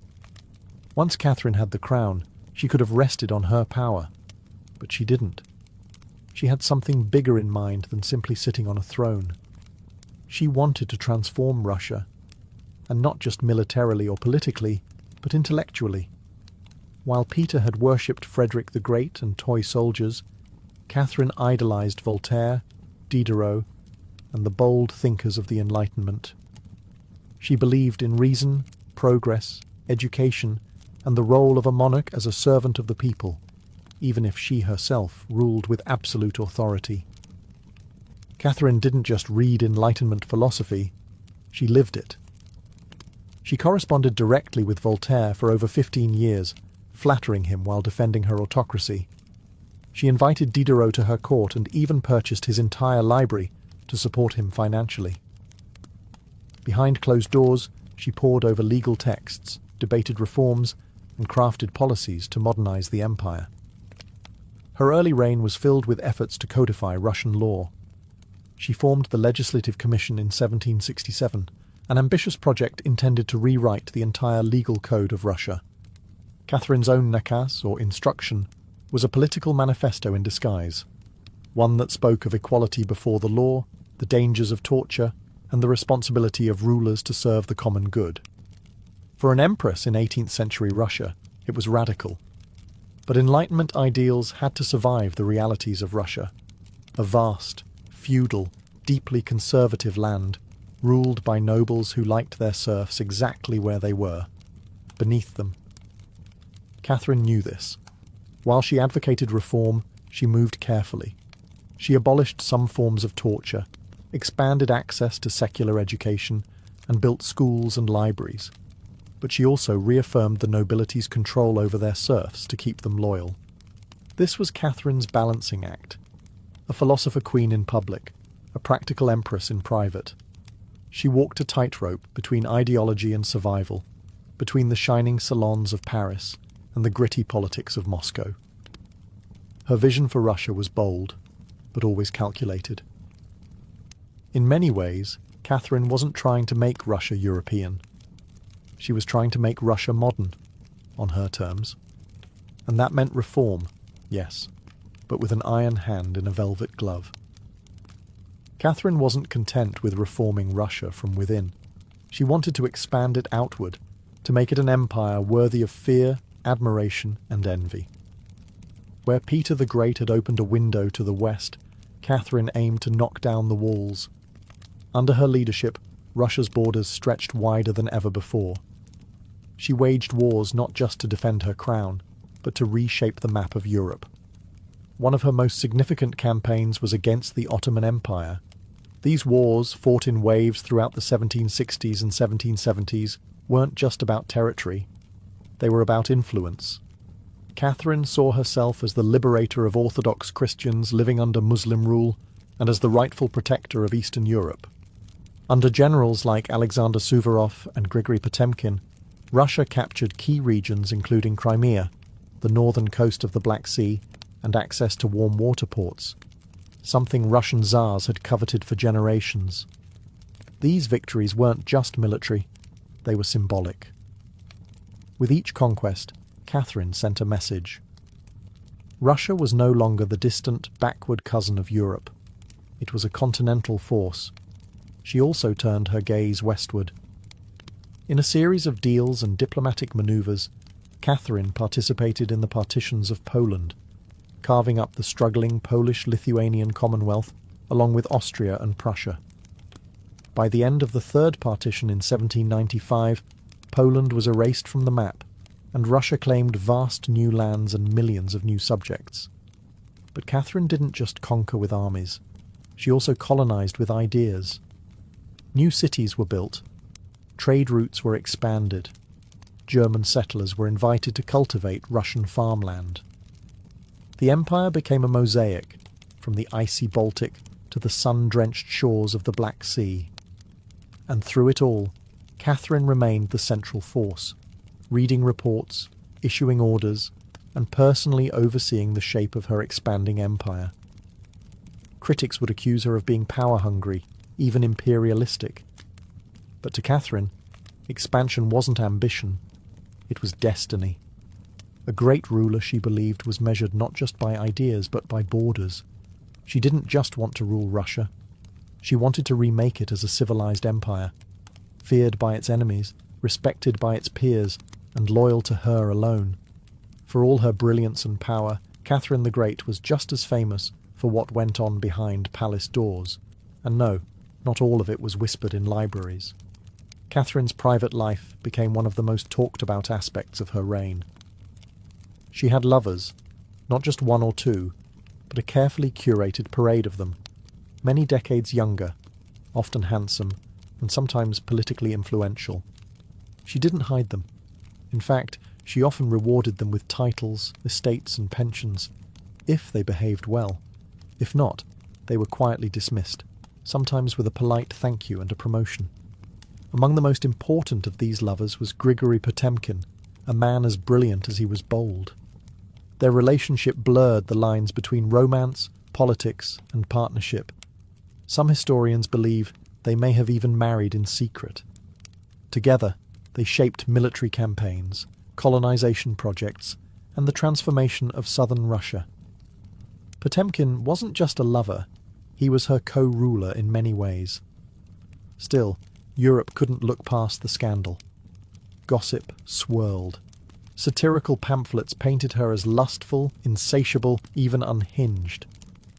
Speaker 1: Once Catherine had the crown, she could have rested on her power, but she didn't. She had something bigger in mind than simply sitting on a throne. She wanted to transform Russia, and not just militarily or politically, but intellectually. While Peter had worshipped Frederick the Great and toy soldiers, Catherine idolized Voltaire, Diderot, and the bold thinkers of the Enlightenment. She believed in reason, progress, education, and the role of a monarch as a servant of the people, even if she herself ruled with absolute authority. Catherine didn't just read Enlightenment philosophy, she lived it. She corresponded directly with Voltaire for over 15 years, flattering him while defending her autocracy. She invited Diderot to her court and even purchased his entire library to support him financially. Behind closed doors, she pored over legal texts, debated reforms, and crafted policies to modernize the empire. Her early reign was filled with efforts to codify Russian law. She formed the Legislative Commission in 1767, an ambitious project intended to rewrite the entire legal code of Russia. Catherine's own nakaz, or instruction, was a political manifesto in disguise, one that spoke of equality before the law, the dangers of torture, and the responsibility of rulers to serve the common good. For an empress in 18th century Russia, it was radical. But Enlightenment ideals had to survive the realities of Russia, a vast, feudal, deeply conservative land, ruled by nobles who liked their serfs exactly where they were, beneath them. Catherine knew this. While she advocated reform, she moved carefully. She abolished some forms of torture, expanded access to secular education, and built schools and libraries. But she also reaffirmed the nobility's control over their serfs to keep them loyal. This was Catherine's balancing act, a philosopher queen in public, a practical empress in private. She walked a tightrope between ideology and survival, between the shining salons of Paris and the gritty politics of Moscow. Her vision for Russia was bold, but always calculated. In many ways, Catherine wasn't trying to make Russia European. She was trying to make Russia modern, on her terms. And that meant reform, yes, but with an iron hand in a velvet glove. Catherine wasn't content with reforming Russia from within. She wanted to expand it outward, to make it an empire worthy of fear, admiration, and envy. Where Peter the Great had opened a window to the west, Catherine aimed to knock down the walls. Under her leadership, Russia's borders stretched wider than ever before. She waged wars not just to defend her crown, but to reshape the map of Europe. One of her most significant campaigns was against the Ottoman Empire. These wars, fought in waves throughout the 1760s and 1770s, weren't just about territory. They were about influence. Catherine saw herself as the liberator of Orthodox Christians living under Muslim rule and as the rightful protector of Eastern Europe. Under generals like Alexander Suvorov and Grigory Potemkin, Russia captured key regions including Crimea, the northern coast of the Black Sea, and access to warm water ports, something Russian Tsars had coveted for generations. These victories weren't just military, they were symbolic. With each conquest, Catherine sent a message. Russia was no longer the distant, backward cousin of Europe. It was a continental force. She also turned her gaze westward. In a series of deals and diplomatic maneuvers, Catherine participated in the partitions of Poland, carving up the struggling Polish-Lithuanian Commonwealth along with Austria and Prussia. By the end of the Third Partition in 1795, Poland was erased from the map, and Russia claimed vast new lands and millions of new subjects. But Catherine didn't just conquer with armies. She also colonized with ideas. New cities were built. Trade routes were expanded. German settlers were invited to cultivate Russian farmland. The empire became a mosaic, from the icy Baltic to the sun-drenched shores of the Black Sea. And through it all, Catherine remained the central force, reading reports, issuing orders, and personally overseeing the shape of her expanding empire. Critics would accuse her of being power-hungry, even imperialistic. But to Catherine, expansion wasn't ambition, it was destiny. A great ruler, she believed, was measured not just by ideas but by borders. She didn't just want to rule Russia. She wanted to remake it as a civilized empire, feared by its enemies, respected by its peers, and loyal to her alone. For all her brilliance and power, Catherine the Great was just as famous for what went on behind palace doors. And no, not all of it was whispered in libraries. Catherine's private life became one of the most talked about aspects of her reign. She had lovers, not just one or two, but a carefully curated parade of them, many decades younger, often handsome, and sometimes politically influential. She didn't hide them. In fact, she often rewarded them with titles, estates, and pensions, if they behaved well. If not, they were quietly dismissed, sometimes with a polite thank you and a promotion. Among the most important of these lovers was Grigory Potemkin, a man as brilliant as he was bold. Their relationship blurred the lines between romance, politics, and partnership. Some historians believe they may have even married in secret. Together, they shaped military campaigns, colonization projects, and the transformation of southern Russia. Potemkin wasn't just a lover, he was her co-ruler in many ways. Still, Europe couldn't look past the scandal. Gossip swirled. Satirical pamphlets painted her as lustful, insatiable, even unhinged.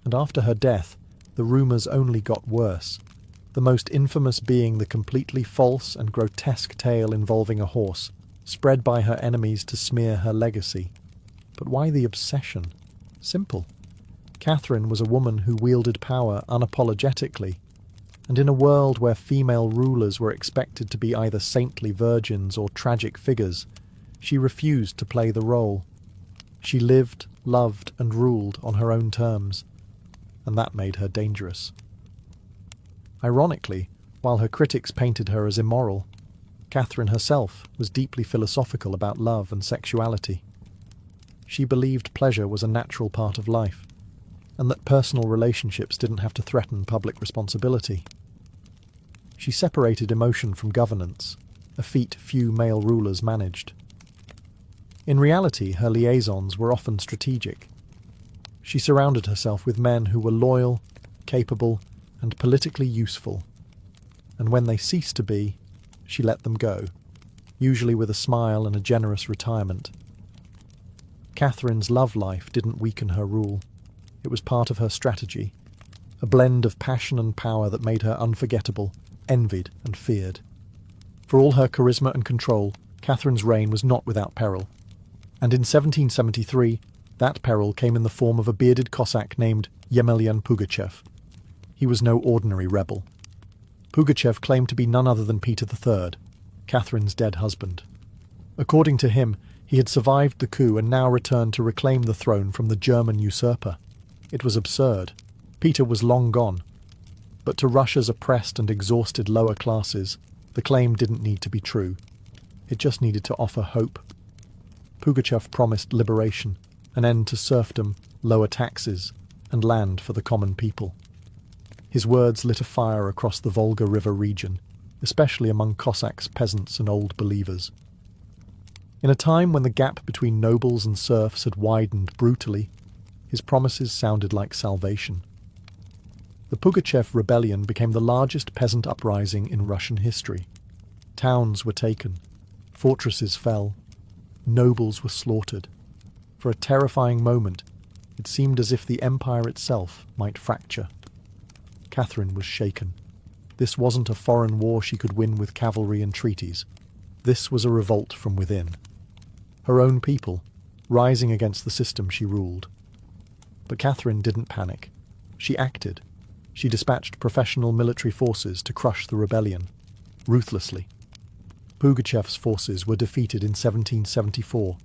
Speaker 1: And after her death, the rumours only got worse, the most infamous being the completely false and grotesque tale involving a horse, spread by her enemies to smear her legacy. But why the obsession? Simple. Catherine was a woman who wielded power unapologetically, and in a world where female rulers were expected to be either saintly virgins or tragic figures, she refused to play the role. She lived, loved, and ruled on her own terms, and that made her dangerous. Ironically, while her critics painted her as immoral, Catherine herself was deeply philosophical about love and sexuality. She believed pleasure was a natural part of life, and that personal relationships didn't have to threaten public responsibility. She separated emotion from governance, a feat few male rulers managed. In reality, her liaisons were often strategic. She surrounded herself with men who were loyal, capable, and politically useful, and when they ceased to be, she let them go, usually with a smile and a generous retirement. Catherine's love life didn't weaken her rule. It was part of her strategy, a blend of passion and power that made her unforgettable, envied and feared. For all her charisma and control, Catherine's reign was not without peril, and in 1773 that peril came in the form of a bearded Cossack named Yemelyan Pugachev. He was no ordinary rebel. Pugachev claimed to be none other than Peter III, Catherine's dead husband. According to him, he had survived the coup and now returned to reclaim the throne from the German usurper. It was absurd. Peter was long gone. But to Russia's oppressed and exhausted lower classes, the claim didn't need to be true. It just needed to offer hope. Pugachev promised liberation, an end to serfdom, lower taxes, and land for the common people. His words lit a fire across the Volga River region, especially among Cossacks, peasants, and old believers. In a time when the gap between nobles and serfs had widened brutally, his promises sounded like salvation. The Pugachev rebellion became the largest peasant uprising in Russian history. Towns were taken, fortresses fell, Nobles were slaughtered. For a terrifying moment, it seemed as if the empire itself might fracture. Catherine was shaken. This wasn't a foreign war she could win with cavalry and treaties. This was a revolt from within. Her own people, rising against the system she ruled. But Catherine didn't panic. She acted. She dispatched professional military forces to crush the rebellion, ruthlessly. Pugachev's forces were defeated in 1774.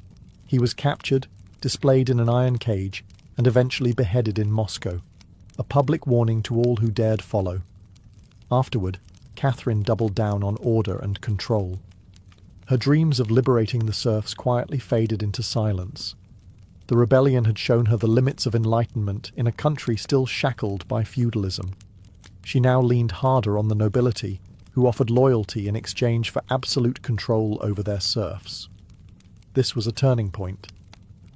Speaker 1: He was captured, displayed in an iron cage, and eventually beheaded in Moscow, a public warning to all who dared follow. Afterward, Catherine doubled down on order and control. Her dreams of liberating the serfs quietly faded into silence. The rebellion had shown her the limits of enlightenment in a country still shackled by feudalism. She now leaned harder on the nobility, who offered loyalty in exchange for absolute control over their serfs. This was a turning point.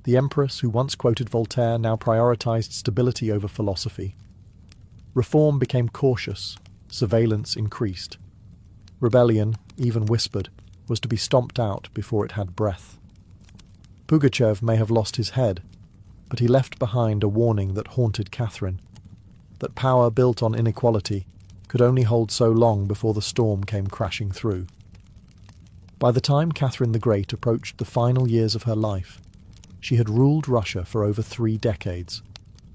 Speaker 1: The empress who once quoted Voltaire now prioritized stability over philosophy. Reform became cautious, surveillance increased. Rebellion, even whispered, was to be stomped out before it had breath. Pugachev may have lost his head, but he left behind a warning that haunted Catherine, that power built on inequality could only hold so long before the storm came crashing through. By the time Catherine the Great approached the final years of her life, she had ruled Russia for over 3 decades,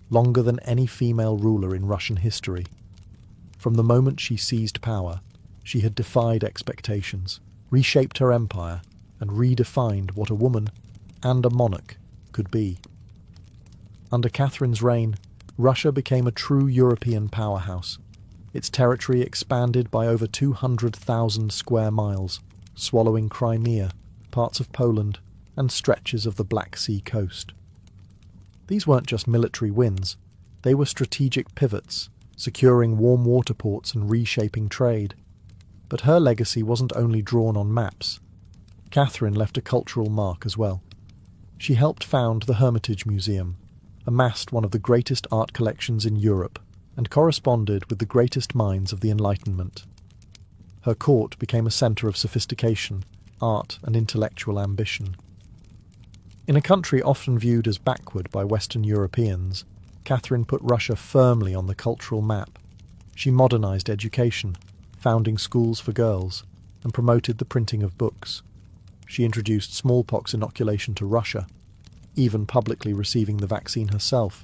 Speaker 1: longer than any female ruler in Russian history. From the moment she seized power, she had defied expectations, reshaped her empire, and redefined what a woman and a monarch could be. Under Catherine's reign, Russia became a true European powerhouse. Its territory expanded by over 200,000 square miles, swallowing Crimea, parts of Poland, and stretches of the Black Sea coast. These weren't just military wins, they were strategic pivots, securing warm water ports and reshaping trade. But her legacy wasn't only drawn on maps. Catherine left a cultural mark as well. She helped found the Hermitage Museum, amassed one of the greatest art collections in Europe, and corresponded with the greatest minds of the Enlightenment. Her court became a centre of sophistication, art, and intellectual ambition. In a country often viewed as backward by Western Europeans, Catherine put Russia firmly on the cultural map. She modernized education, founding schools for girls, and promoted the printing of books. She introduced smallpox inoculation to Russia, even publicly receiving the vaccine herself,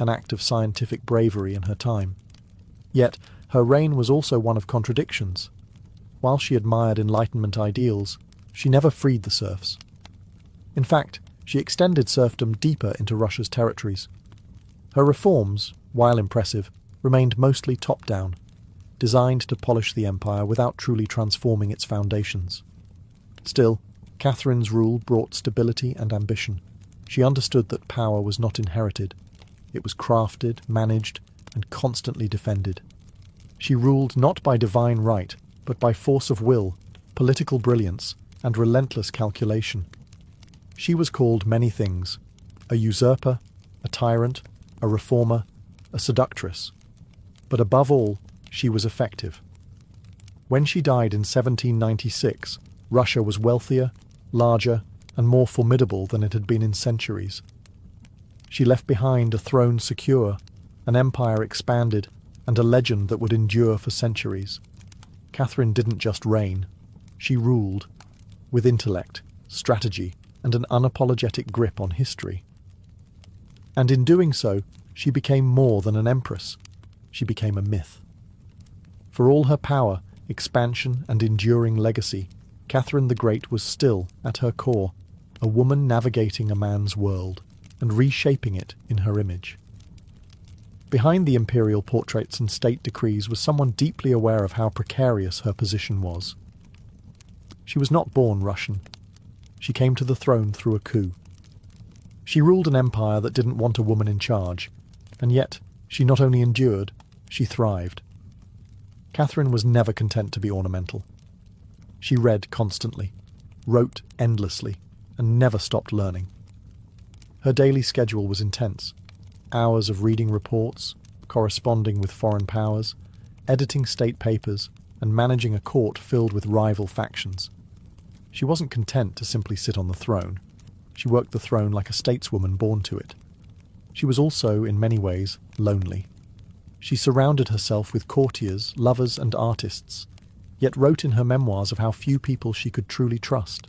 Speaker 1: an act of scientific bravery in her time. Yet, her reign was also one of contradictions. While she admired Enlightenment ideals, she never freed the serfs. In fact, she extended serfdom deeper into Russia's territories. Her reforms, while impressive, remained mostly top-down, designed to polish the empire without truly transforming its foundations. Still, Catherine's rule brought stability and ambition. She understood that power was not inherited. It was crafted, managed, and constantly defended. She ruled not by divine right, but by force of will, political brilliance, and relentless calculation. She was called many things: a usurper, a tyrant, a reformer, a seductress. But above all, she was effective. When she died in 1796, Russia was wealthier, larger, and more formidable than it had been in centuries. She left behind a throne secure, an empire expanded, and a legend that would endure for centuries. Catherine didn't just reign, she ruled, with intellect, strategy, and an unapologetic grip on history. And in doing so, she became more than an empress. She became a myth. For all her power, expansion, and enduring legacy, Catherine the Great was still, at her core, a woman navigating a man's world and reshaping it in her image. Behind the imperial portraits and state decrees was someone deeply aware of how precarious her position was. She was not born Russian. She came to the throne through a coup. She ruled an empire that didn't want a woman in charge, and yet she not only endured, she thrived. Catherine was never content to be ornamental. She read constantly, wrote endlessly, and never stopped learning. Her daily schedule was intense. Hours of reading reports, corresponding with foreign powers, editing state papers, and managing a court filled with rival factions. She wasn't content to simply sit on the throne. She worked the throne like a stateswoman born to it. She was also, in many ways, lonely. She surrounded herself with courtiers, lovers, and artists, yet wrote in her memoirs of how few people she could truly trust.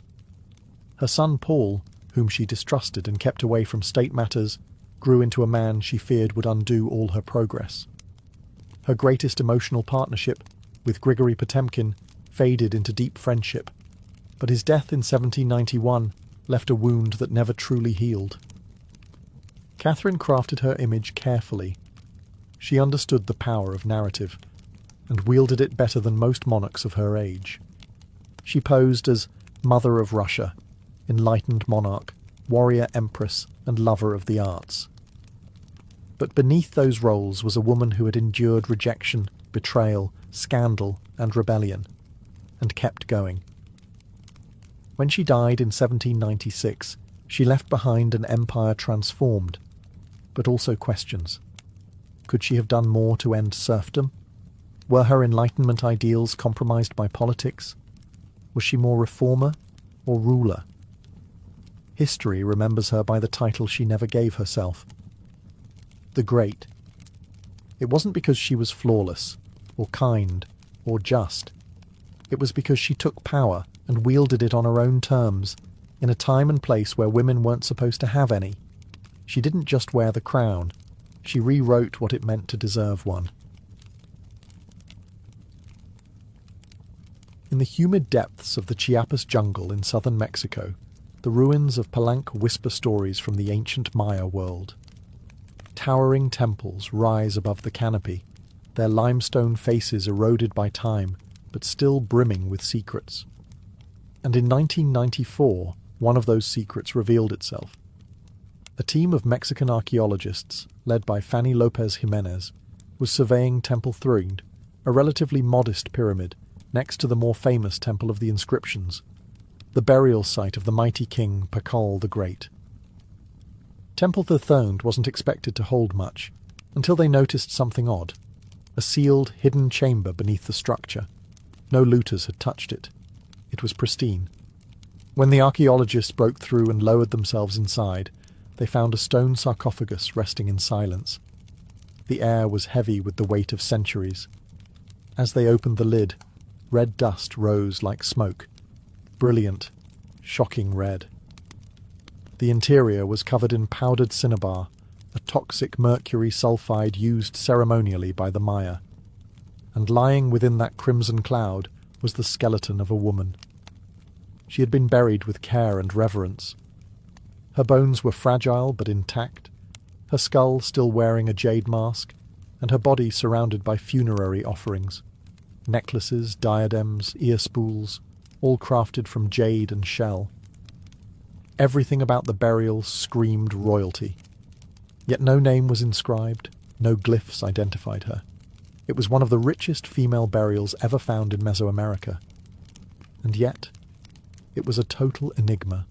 Speaker 1: Her son Paul, whom she distrusted and kept away from state matters, grew into a man she feared would undo all her progress. Her greatest emotional partnership, with Grigory Potemkin, faded into deep friendship, but his death in 1791 left a wound that never truly healed. Catherine crafted her image carefully. She understood the power of narrative, and wielded it better than most monarchs of her age. She posed as Mother of Russia, enlightened monarch, warrior empress, and lover of the arts. But beneath those roles was a woman who had endured rejection, betrayal, scandal, and rebellion, and kept going. When she died in 1796, she left behind an empire transformed, but also questions. Could she have done more to end serfdom? Were her Enlightenment ideals compromised by politics? Was she more reformer or ruler? History remembers her by the title she never gave herself, the Great. It wasn't because she was flawless, or kind, or just. It was because she took power and wielded it on her own terms, in a time and place where women weren't supposed to have any. She didn't just wear the crown, she rewrote what it meant to deserve one. In the humid depths of the Chiapas jungle in southern Mexico, the ruins of Palenque whisper stories from the ancient Maya world. Towering temples rise above the canopy, their limestone faces eroded by time, but still brimming with secrets. And in 1994, one of those secrets revealed itself. A team of Mexican archaeologists, led by Fanny Lopez Jimenez, was surveying Temple Threed, a relatively modest pyramid, next to the more famous Temple of the Inscriptions, the burial site of the mighty king Pakal the Great. Temple Threed wasn't expected to hold much, until they noticed something odd, a sealed, hidden chamber beneath the structure. No looters had touched it. It was pristine. When the archaeologists broke through and lowered themselves inside, they found a stone sarcophagus resting in silence. The air was heavy with the weight of centuries. As they opened the lid, red dust rose like smoke. Brilliant, shocking red. The interior was covered in powdered cinnabar, a toxic mercury sulfide used ceremonially by the Maya. And lying within that crimson cloud was the skeleton of a woman. She had been buried with care and reverence. Her bones were fragile but intact, her skull still wearing a jade mask, and her body surrounded by funerary offerings. Necklaces, diadems, ear spools, all crafted from jade and shell. Everything about the burial screamed royalty. Yet no name was inscribed, no glyphs identified her. It was one of the richest female burials ever found in Mesoamerica. And yet, it was a total enigma.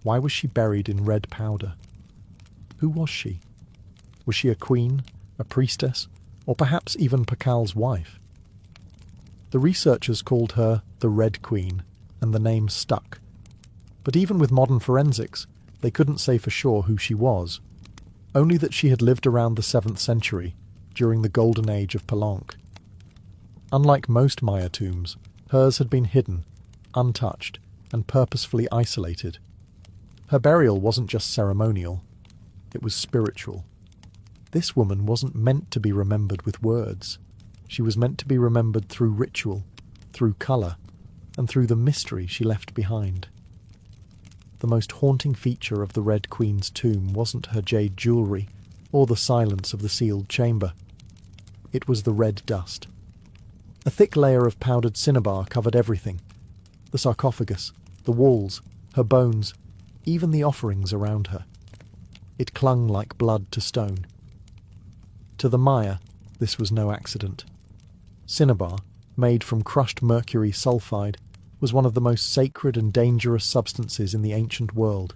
Speaker 1: Why was she buried in red powder? Who was she? Was she a queen, a priestess, or perhaps even Pakal's wife? The researchers called her the Red Queen, and the name stuck. But even with modern forensics, they couldn't say for sure who she was, only that she had lived around the 7th century, during the golden age of Palenque. Unlike most Maya tombs, hers had been hidden, untouched, and purposefully isolated. Her burial wasn't just ceremonial, it was spiritual. This woman wasn't meant to be remembered with words. She was meant to be remembered through ritual, through colour, and through the mystery she left behind. The most haunting feature of the Red Queen's tomb wasn't her jade jewellery, or the silence of the sealed chamber. It was the red dust. A thick layer of powdered cinnabar covered everything. The sarcophagus, the walls, her bones, even the offerings around her. It clung like blood to stone. To the Maya, this was no accident. Cinnabar, made from crushed mercury sulfide, was one of the most sacred and dangerous substances in the ancient world.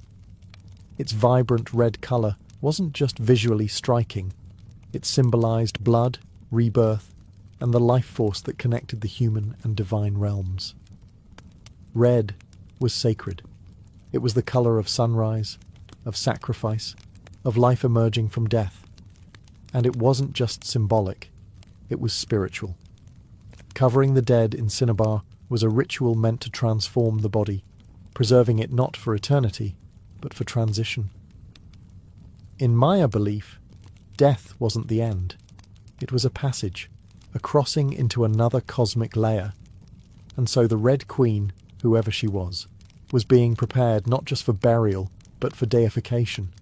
Speaker 1: Its vibrant red colour wasn't just visually striking. It symbolised blood, rebirth, and the life force that connected the human and divine realms. Red was sacred. It was the color of sunrise, of sacrifice, of life emerging from death. And it wasn't just symbolic, it was spiritual. Covering the dead in cinnabar was a ritual meant to transform the body, preserving it not for eternity, but for transition. In Maya belief, death wasn't the end. It was a passage, a crossing into another cosmic layer. And so the Red Queen, whoever she was being prepared not just for burial, but for deification.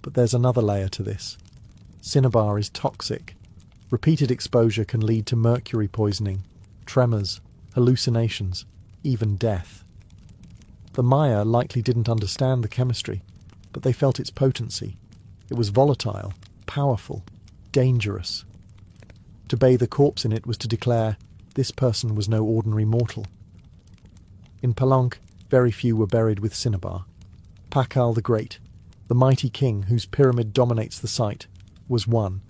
Speaker 1: But there's another layer to this. Cinnabar is toxic. Repeated exposure can lead to mercury poisoning, tremors, hallucinations, even death. The Maya likely didn't understand the chemistry, but they felt its potency. It was volatile, powerful, dangerous. To bathe a corpse in it was to declare this person was no ordinary mortal. In Palenque, very few were buried with cinnabar. Pakal the Great, the mighty king whose pyramid dominates the site, was one.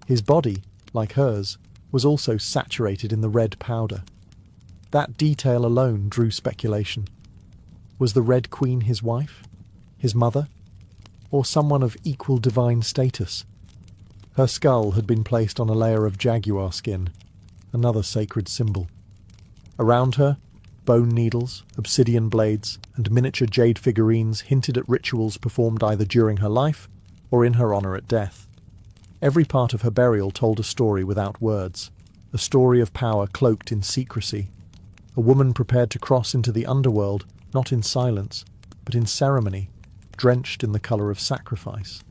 Speaker 1: His body, like hers, was also saturated in the red powder. That detail alone drew speculation. Was the Red Queen his wife? His mother? Or someone of equal divine status? Her skull had been placed on a layer of jaguar skin, another sacred symbol. Around her, bone needles, obsidian blades, and miniature jade figurines hinted at rituals performed either during her life or in her honor at death. Every part of her burial told a story without words, a story of power cloaked in secrecy, a woman prepared to cross into the underworld, not in silence, but in ceremony, drenched in the colour of sacrifice.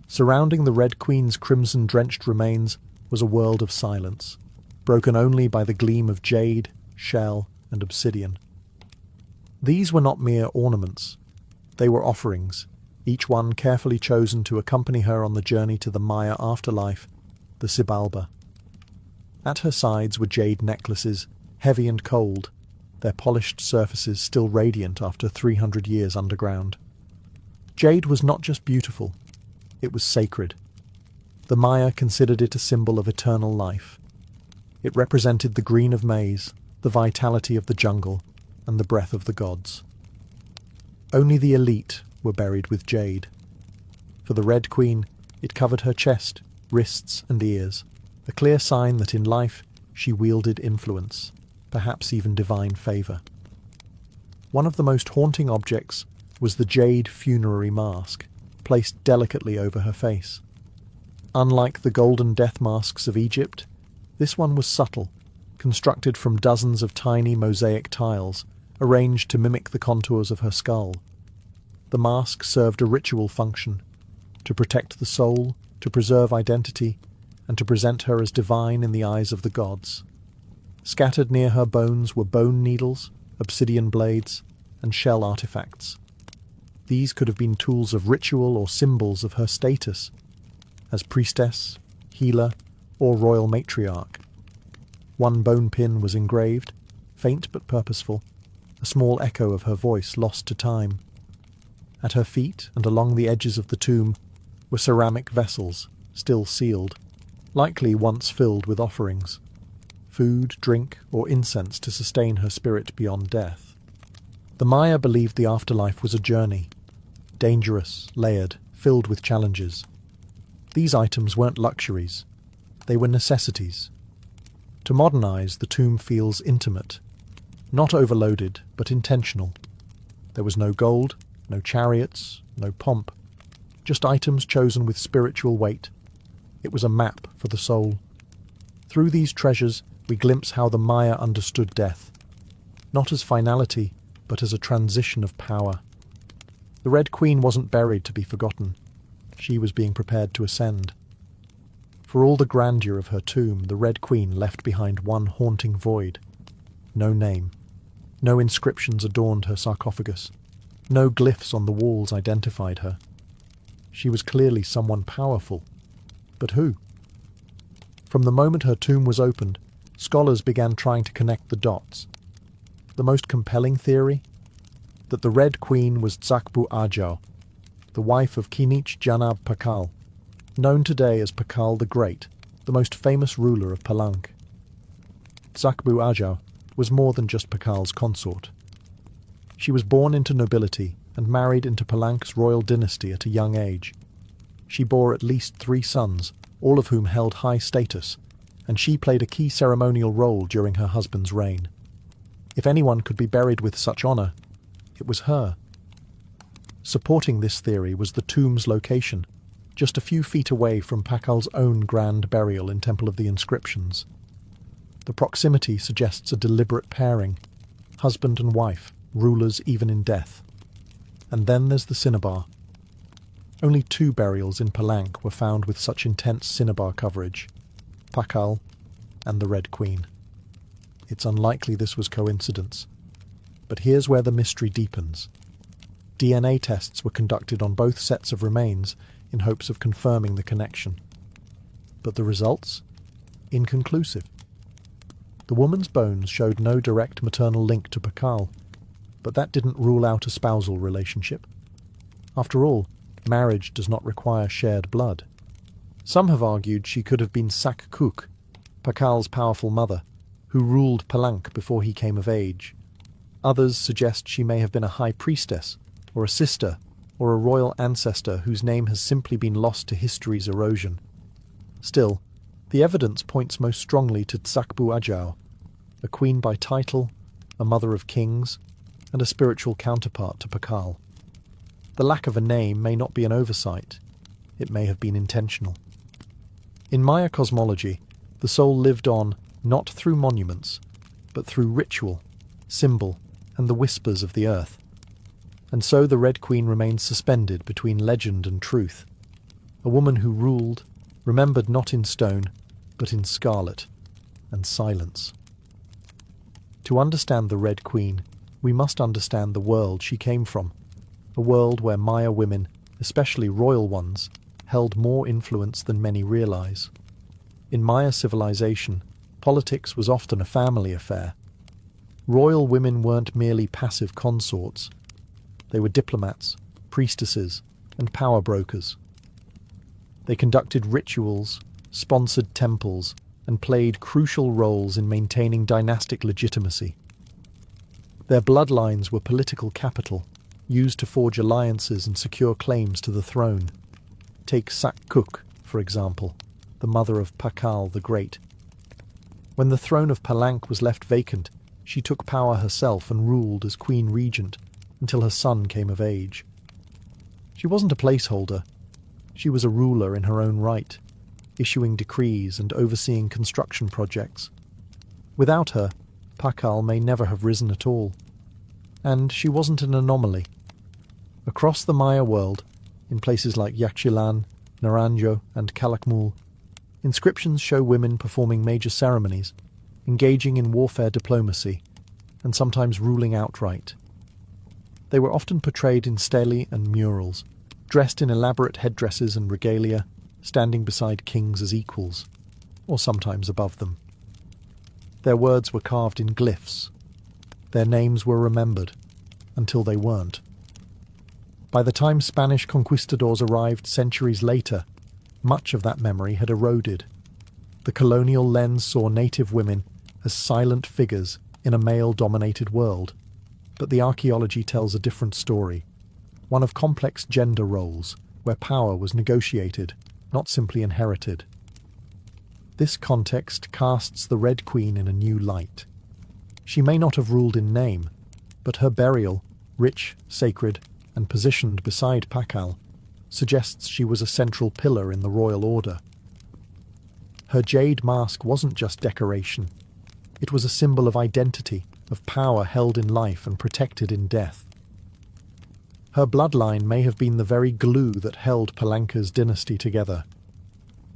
Speaker 1: Surrounding the Red Queen's crimson-drenched remains was a world of silence, broken only by the gleam of jade, shell, and obsidian. These were not mere ornaments. They were offerings, each one carefully chosen to accompany her on the journey to the Maya afterlife, the Xibalba. At her sides were jade necklaces, heavy and cold, their polished surfaces still radiant after 300 years underground. Jade was not just beautiful, it was sacred. The Maya considered it a symbol of eternal life. It represented the green of maize, the vitality of the jungle, and the breath of the gods. Only the elite were buried with jade. For the Red Queen, it covered her chest, wrists, and ears, a clear sign that in life she wielded influence, perhaps even divine favour. One of the most haunting objects was the jade funerary mask, placed delicately over her face. Unlike the golden death masks of Egypt, this one was subtle, constructed from dozens of tiny mosaic tiles, arranged to mimic the contours of her skull. The mask served a ritual function, to protect the soul, to preserve identity, and to present her as divine in the eyes of the gods. Scattered near her bones were bone needles, obsidian blades, and shell artifacts. These could have been tools of ritual or symbols of her status, as priestess, healer, or royal matriarch. One bone pin was engraved, faint but purposeful, a small echo of her voice lost to time. At her feet and along the edges of the tomb were ceramic vessels, still sealed, likely once filled with offerings, food, drink, or incense to sustain her spirit beyond death. The Maya believed the afterlife was a journey, dangerous, layered, filled with challenges. These items weren't luxuries, they were necessities. To modernize, the tomb feels intimate, not overloaded, but intentional. There was no gold, no chariots, no pomp, just items chosen with spiritual weight. It was a map for the soul. Through these treasures, we glimpse how the Maya understood death, not as finality, but as a transition of power. The Red Queen wasn't buried to be forgotten. She was being prepared to ascend. For all the grandeur of her tomb, the Red Queen left behind one haunting void. No name. No inscriptions adorned her sarcophagus. No glyphs on the walls identified her. She was clearly someone powerful. But who? From the moment her tomb was opened, scholars began trying to connect the dots. The most compelling theory? That the Red Queen was Tsakbu Ajau, the wife of Kinich Janab Pakal, known today as Pakal the Great, the most famous ruler of Palenque. Tsakbu Ajau was more than just Pakal's consort. She was born into nobility and married into Palank's royal dynasty at a young age. She bore at least 3 sons, all of whom held high status, and she played a key ceremonial role during her husband's reign. If anyone could be buried with such honour, it was her. Supporting this theory was the tomb's location, just a few feet away from Pakal's own grand burial in Temple of the Inscriptions. The proximity suggests a deliberate pairing, husband and wife, rulers even in death. And then there's the cinnabar. Only 2 burials in Palank were found with such intense cinnabar coverage, Pakal and the Red Queen. It's unlikely this was coincidence. But here's where the mystery deepens. DNA tests were conducted on both sets of remains in hopes of confirming the connection. But the results? Inconclusive. The woman's bones showed no direct maternal link to Pakal, but that didn't rule out a spousal relationship. After all, marriage does not require shared blood. Some have argued she could have been Sakkuk, Pakal's powerful mother, who ruled Palank before he came of age. Others suggest she may have been a high priestess, or a sister, or a royal ancestor whose name has simply been lost to history's erosion. Still, the evidence points most strongly to Tsakbu Ajau, a queen by title, a mother of kings, and a spiritual counterpart to Pakal. The lack of a name may not be an oversight. It may have been intentional. In Maya cosmology, the soul lived on not through monuments, but through ritual, symbol, and the whispers of the earth. And so the Red Queen remains suspended between legend and truth, a woman who ruled, remembered not in stone, but in scarlet and silence. To understand the Red Queen, we must understand the world she came from, a world where Maya women, especially royal ones, held more influence than many realize. In Maya civilization, politics was often a family affair. Royal women weren't merely passive consorts. They were diplomats, priestesses, and power brokers. They conducted rituals, sponsored temples, and played crucial roles in maintaining dynastic legitimacy. Their bloodlines were political capital, used to forge alliances and secure claims to the throne. Take Sakkuk, for example, the mother of Pakal the Great. When the throne of Palank was left vacant, she took power herself and ruled as queen regent until her son came of age. She wasn't a placeholder. She was a ruler in her own right, issuing decrees and overseeing construction projects. Without her, Pakal may never have risen at all. And she wasn't an anomaly. Across the Maya world, in places like Yaxchilan, Naranjo, and Calakmul, inscriptions show women performing major ceremonies, engaging in warfare diplomacy, and sometimes ruling outright. They were often portrayed in stelae and murals, dressed in elaborate headdresses and regalia, standing beside kings as equals, or sometimes above them. Their words were carved in glyphs. Their names were remembered, until they weren't. By the time Spanish conquistadors arrived centuries later, much of that memory had eroded. The colonial lens saw native women as silent figures in a male-dominated world, but the archaeology tells a different story, one of complex gender roles, where power was negotiated, not simply inherited. This context casts the Red Queen in a new light. She may not have ruled in name, but her burial, rich, sacred, and positioned beside Pakal, suggests she was a central pillar in the royal order. Her jade mask wasn't just decoration. It was a symbol of identity, of power held in life and protected in death. Her bloodline may have been the very glue that held Palanka's dynasty together.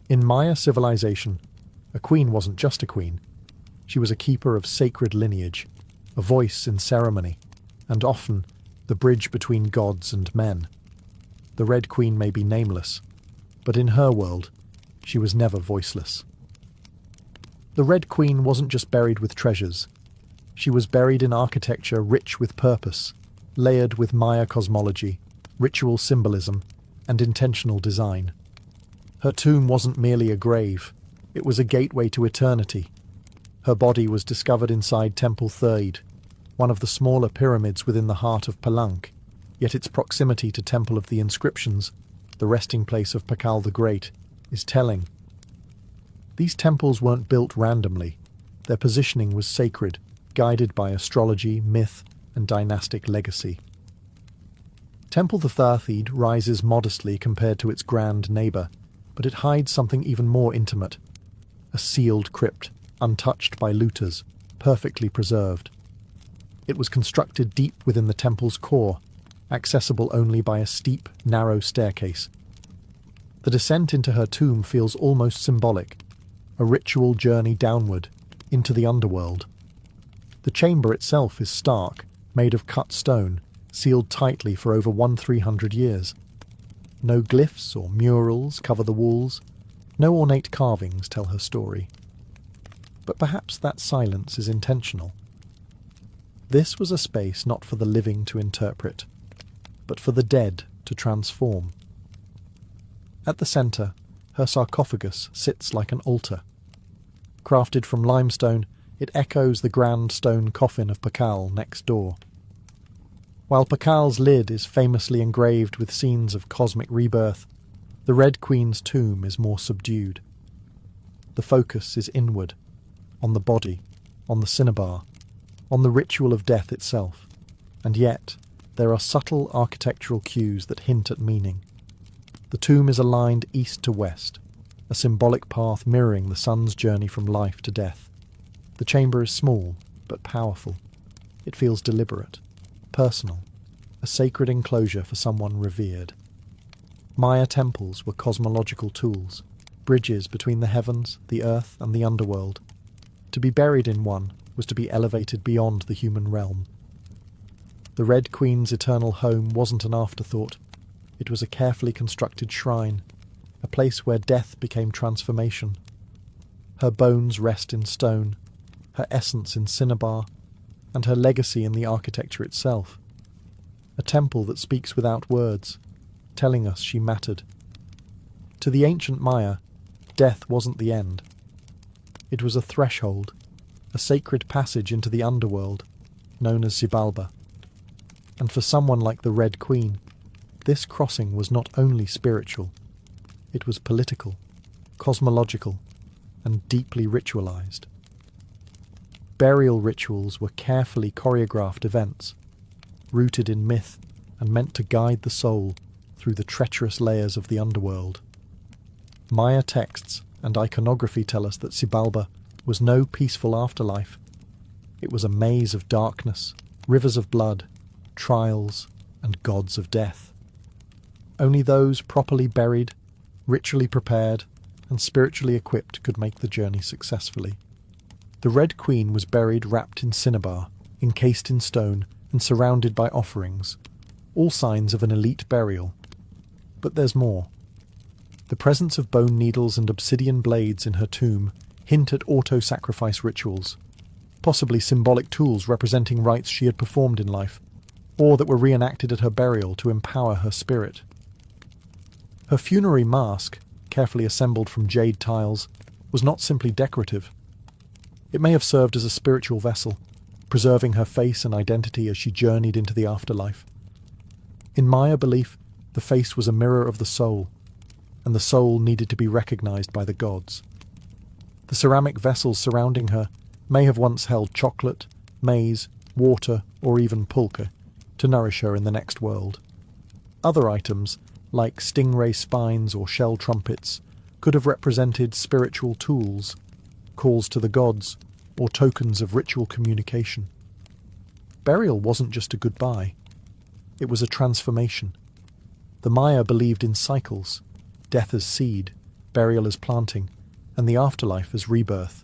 Speaker 1: In Maya civilization, a queen wasn't just a queen. She was a keeper of sacred lineage, a voice in ceremony, and often the bridge between gods and men. The Red Queen may be nameless, but in her world, she was never voiceless. The Red Queen wasn't just buried with treasures. She was buried in architecture rich with purpose, layered with Maya cosmology, ritual symbolism, and intentional design. Her tomb wasn't merely a grave, it was a gateway to eternity. Her body was discovered inside Temple Third, one of the smaller pyramids within the heart of Palenque, yet its proximity to Temple of the Inscriptions, the resting place of Pakal the Great, is telling. These temples weren't built randomly. Their positioning was sacred, guided by astrology, myth, and dynastic legacy. Temple the Tharthid rises modestly compared to its grand neighbour, but it hides something even more intimate. A sealed crypt, untouched by looters, perfectly preserved. It was constructed deep within the temple's core, accessible only by a steep, narrow staircase. The descent into her tomb feels almost symbolic, a ritual journey downward, into the underworld. The chamber itself is stark, made of cut stone, sealed tightly for over 1,300 years. No glyphs or murals cover the walls, no ornate carvings tell her story. But perhaps that silence is intentional. This was a space not for the living to interpret, but for the dead to transform. At the centre, her sarcophagus sits like an altar. Crafted from limestone, it echoes the grand stone coffin of Pakal next door. While Pakal's lid is famously engraved with scenes of cosmic rebirth, the Red Queen's tomb is more subdued. The focus is inward, on the body, on the cinnabar, on the ritual of death itself, and yet there are subtle architectural cues that hint at meaning. The tomb is aligned east to west, a symbolic path mirroring the sun's journey from life to death. The chamber is small, but powerful. It feels deliberate, personal, a sacred enclosure for someone revered. Maya temples were cosmological tools, bridges between the heavens, the earth, and the underworld. To be buried in one was to be elevated beyond the human realm. The Red Queen's eternal home wasn't an afterthought. It was a carefully constructed shrine, a place where death became transformation. Her bones rest in stone, her essence in cinnabar, and her legacy in the architecture itself. A temple that speaks without words, telling us she mattered. To the ancient Maya, death wasn't the end. It was a threshold, a sacred passage into the underworld, known as Xibalba. And for someone like the Red Queen, this crossing was not only spiritual, it was political, cosmological, and deeply ritualized. Burial rituals were carefully choreographed events, rooted in myth and meant to guide the soul through the treacherous layers of the underworld. Maya texts and iconography tell us that Xibalba was no peaceful afterlife. It was a maze of darkness, rivers of blood, trials, and gods of death. Only those properly buried, ritually prepared, and spiritually equipped could make the journey successfully. The Red Queen was buried wrapped in cinnabar, encased in stone, and surrounded by offerings, all signs of an elite burial. But there's more. The presence of bone needles and obsidian blades in her tomb hint at auto-sacrifice rituals, possibly symbolic tools representing rites she had performed in life, or that were reenacted at her burial to empower her spirit. Her funerary mask, carefully assembled from jade tiles, was not simply decorative. It may have served as a spiritual vessel, preserving her face and identity as she journeyed into the afterlife. In Maya belief, the face was a mirror of the soul, and the soul needed to be recognized by the gods. The ceramic vessels surrounding her may have once held chocolate, maize, water, or even pulque, to nourish her in the next world. Other items, like stingray spines or shell trumpets, could have represented spiritual tools, calls to the gods, or tokens of ritual communication. Burial wasn't just a goodbye. It was a transformation. The Maya believed in cycles, death as seed, burial as planting, and the afterlife as rebirth.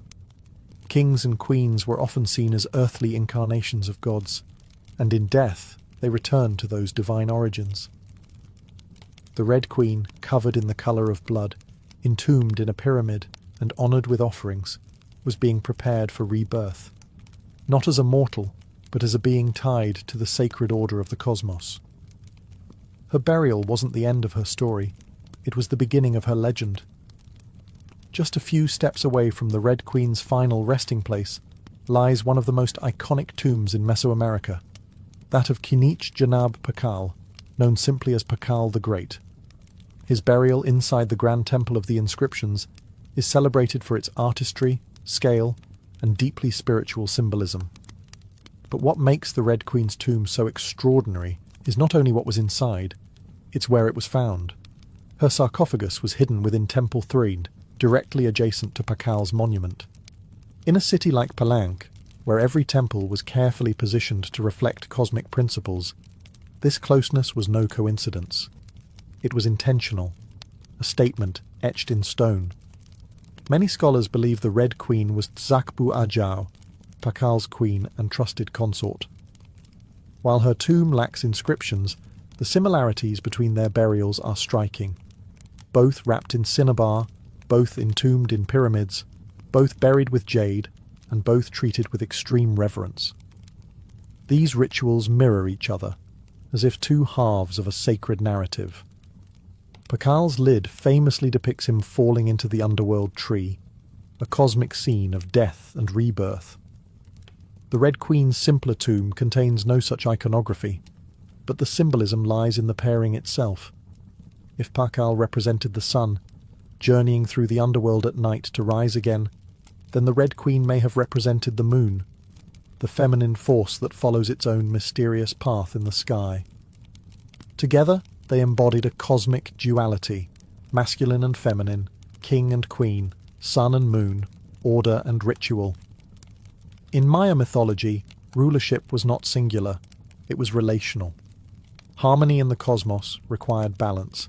Speaker 1: Kings and queens were often seen as earthly incarnations of gods, and in death they returned to those divine origins. The Red Queen, covered in the colour of blood, entombed in a pyramid and honoured with offerings, was being prepared for rebirth, not as a mortal, but as a being tied to the sacred order of the cosmos. Her burial wasn't the end of her story, it was the beginning of her legend. Just a few steps away from the Red Queen's final resting place, lies one of the most iconic tombs in Mesoamerica, that of Kinich Janab Pakal, known simply as Pakal the Great. His burial inside the Grand Temple of the Inscriptions is celebrated for its artistry, scale, and deeply spiritual symbolism. But what makes the Red Queen's tomb so extraordinary is not only what was inside, it's where it was found. Her sarcophagus was hidden within Temple Threed, directly adjacent to Pakal's monument. In a city like Palenque, where every temple was carefully positioned to reflect cosmic principles, this closeness was no coincidence. It was intentional, a statement etched in stone. Many scholars believe the Red Queen was Tzakbu Ajao, Pakal's queen and trusted consort. While her tomb lacks inscriptions, the similarities between their burials are striking. Both wrapped in cinnabar, both entombed in pyramids, both buried with jade, and both treated with extreme reverence. These rituals mirror each other, as if two halves of a sacred narrative. Pakal's lid famously depicts him falling into the underworld tree, a cosmic scene of death and rebirth. The Red Queen's simpler tomb contains no such iconography, but the symbolism lies in the pairing itself. If Pakal represented the sun, journeying through the underworld at night to rise again, then the Red Queen may have represented the moon, the feminine force that follows its own mysterious path in the sky. Together, they embodied a cosmic duality, masculine and feminine, king and queen, sun and moon, order and ritual. In Maya mythology, rulership was not singular, it was relational. Harmony in the cosmos required balance,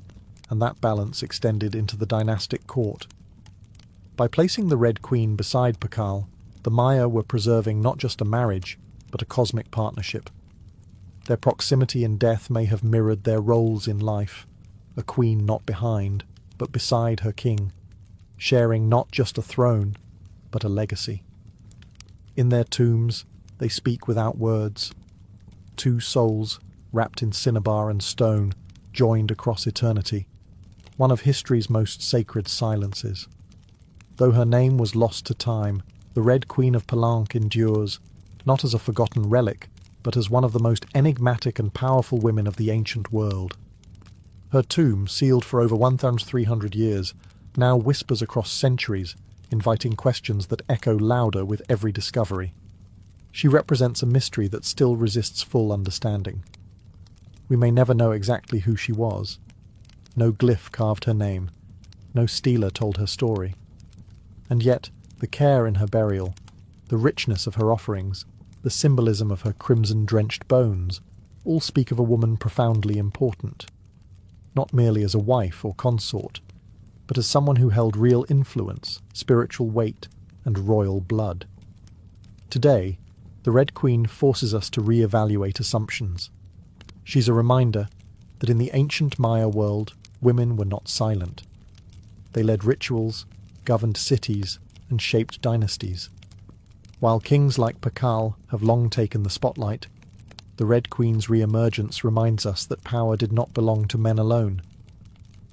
Speaker 1: and that balance extended into the dynastic court. By placing the Red Queen beside Pakal, the Maya were preserving not just a marriage, but a cosmic partnership. Their proximity in death may have mirrored their roles in life, a queen not behind, but beside her king, sharing not just a throne, but a legacy. In their tombs, they speak without words. Two souls, wrapped in cinnabar and stone, joined across eternity, one of history's most sacred silences. Though her name was lost to time, the Red Queen of Palenque endures, not as a forgotten relic, but as one of the most enigmatic and powerful women of the ancient world. Her tomb, sealed for over 1,300 years, now whispers across centuries, inviting questions that echo louder with every discovery. She represents a mystery that still resists full understanding. We may never know exactly who she was. No glyph carved her name. No stela told her story. And yet, the care in her burial, the richness of her offerings, the symbolism of her crimson-drenched bones, all speak of a woman profoundly important. Not merely as a wife or consort, but as someone who held real influence, spiritual weight, and royal blood. Today, the Red Queen forces us to re-evaluate assumptions. She's a reminder that in the ancient Maya world, women were not silent. They led rituals, governed cities, and shaped dynasties. While kings like Pakal have long taken the spotlight, the Red Queen's re-emergence reminds us that power did not belong to men alone.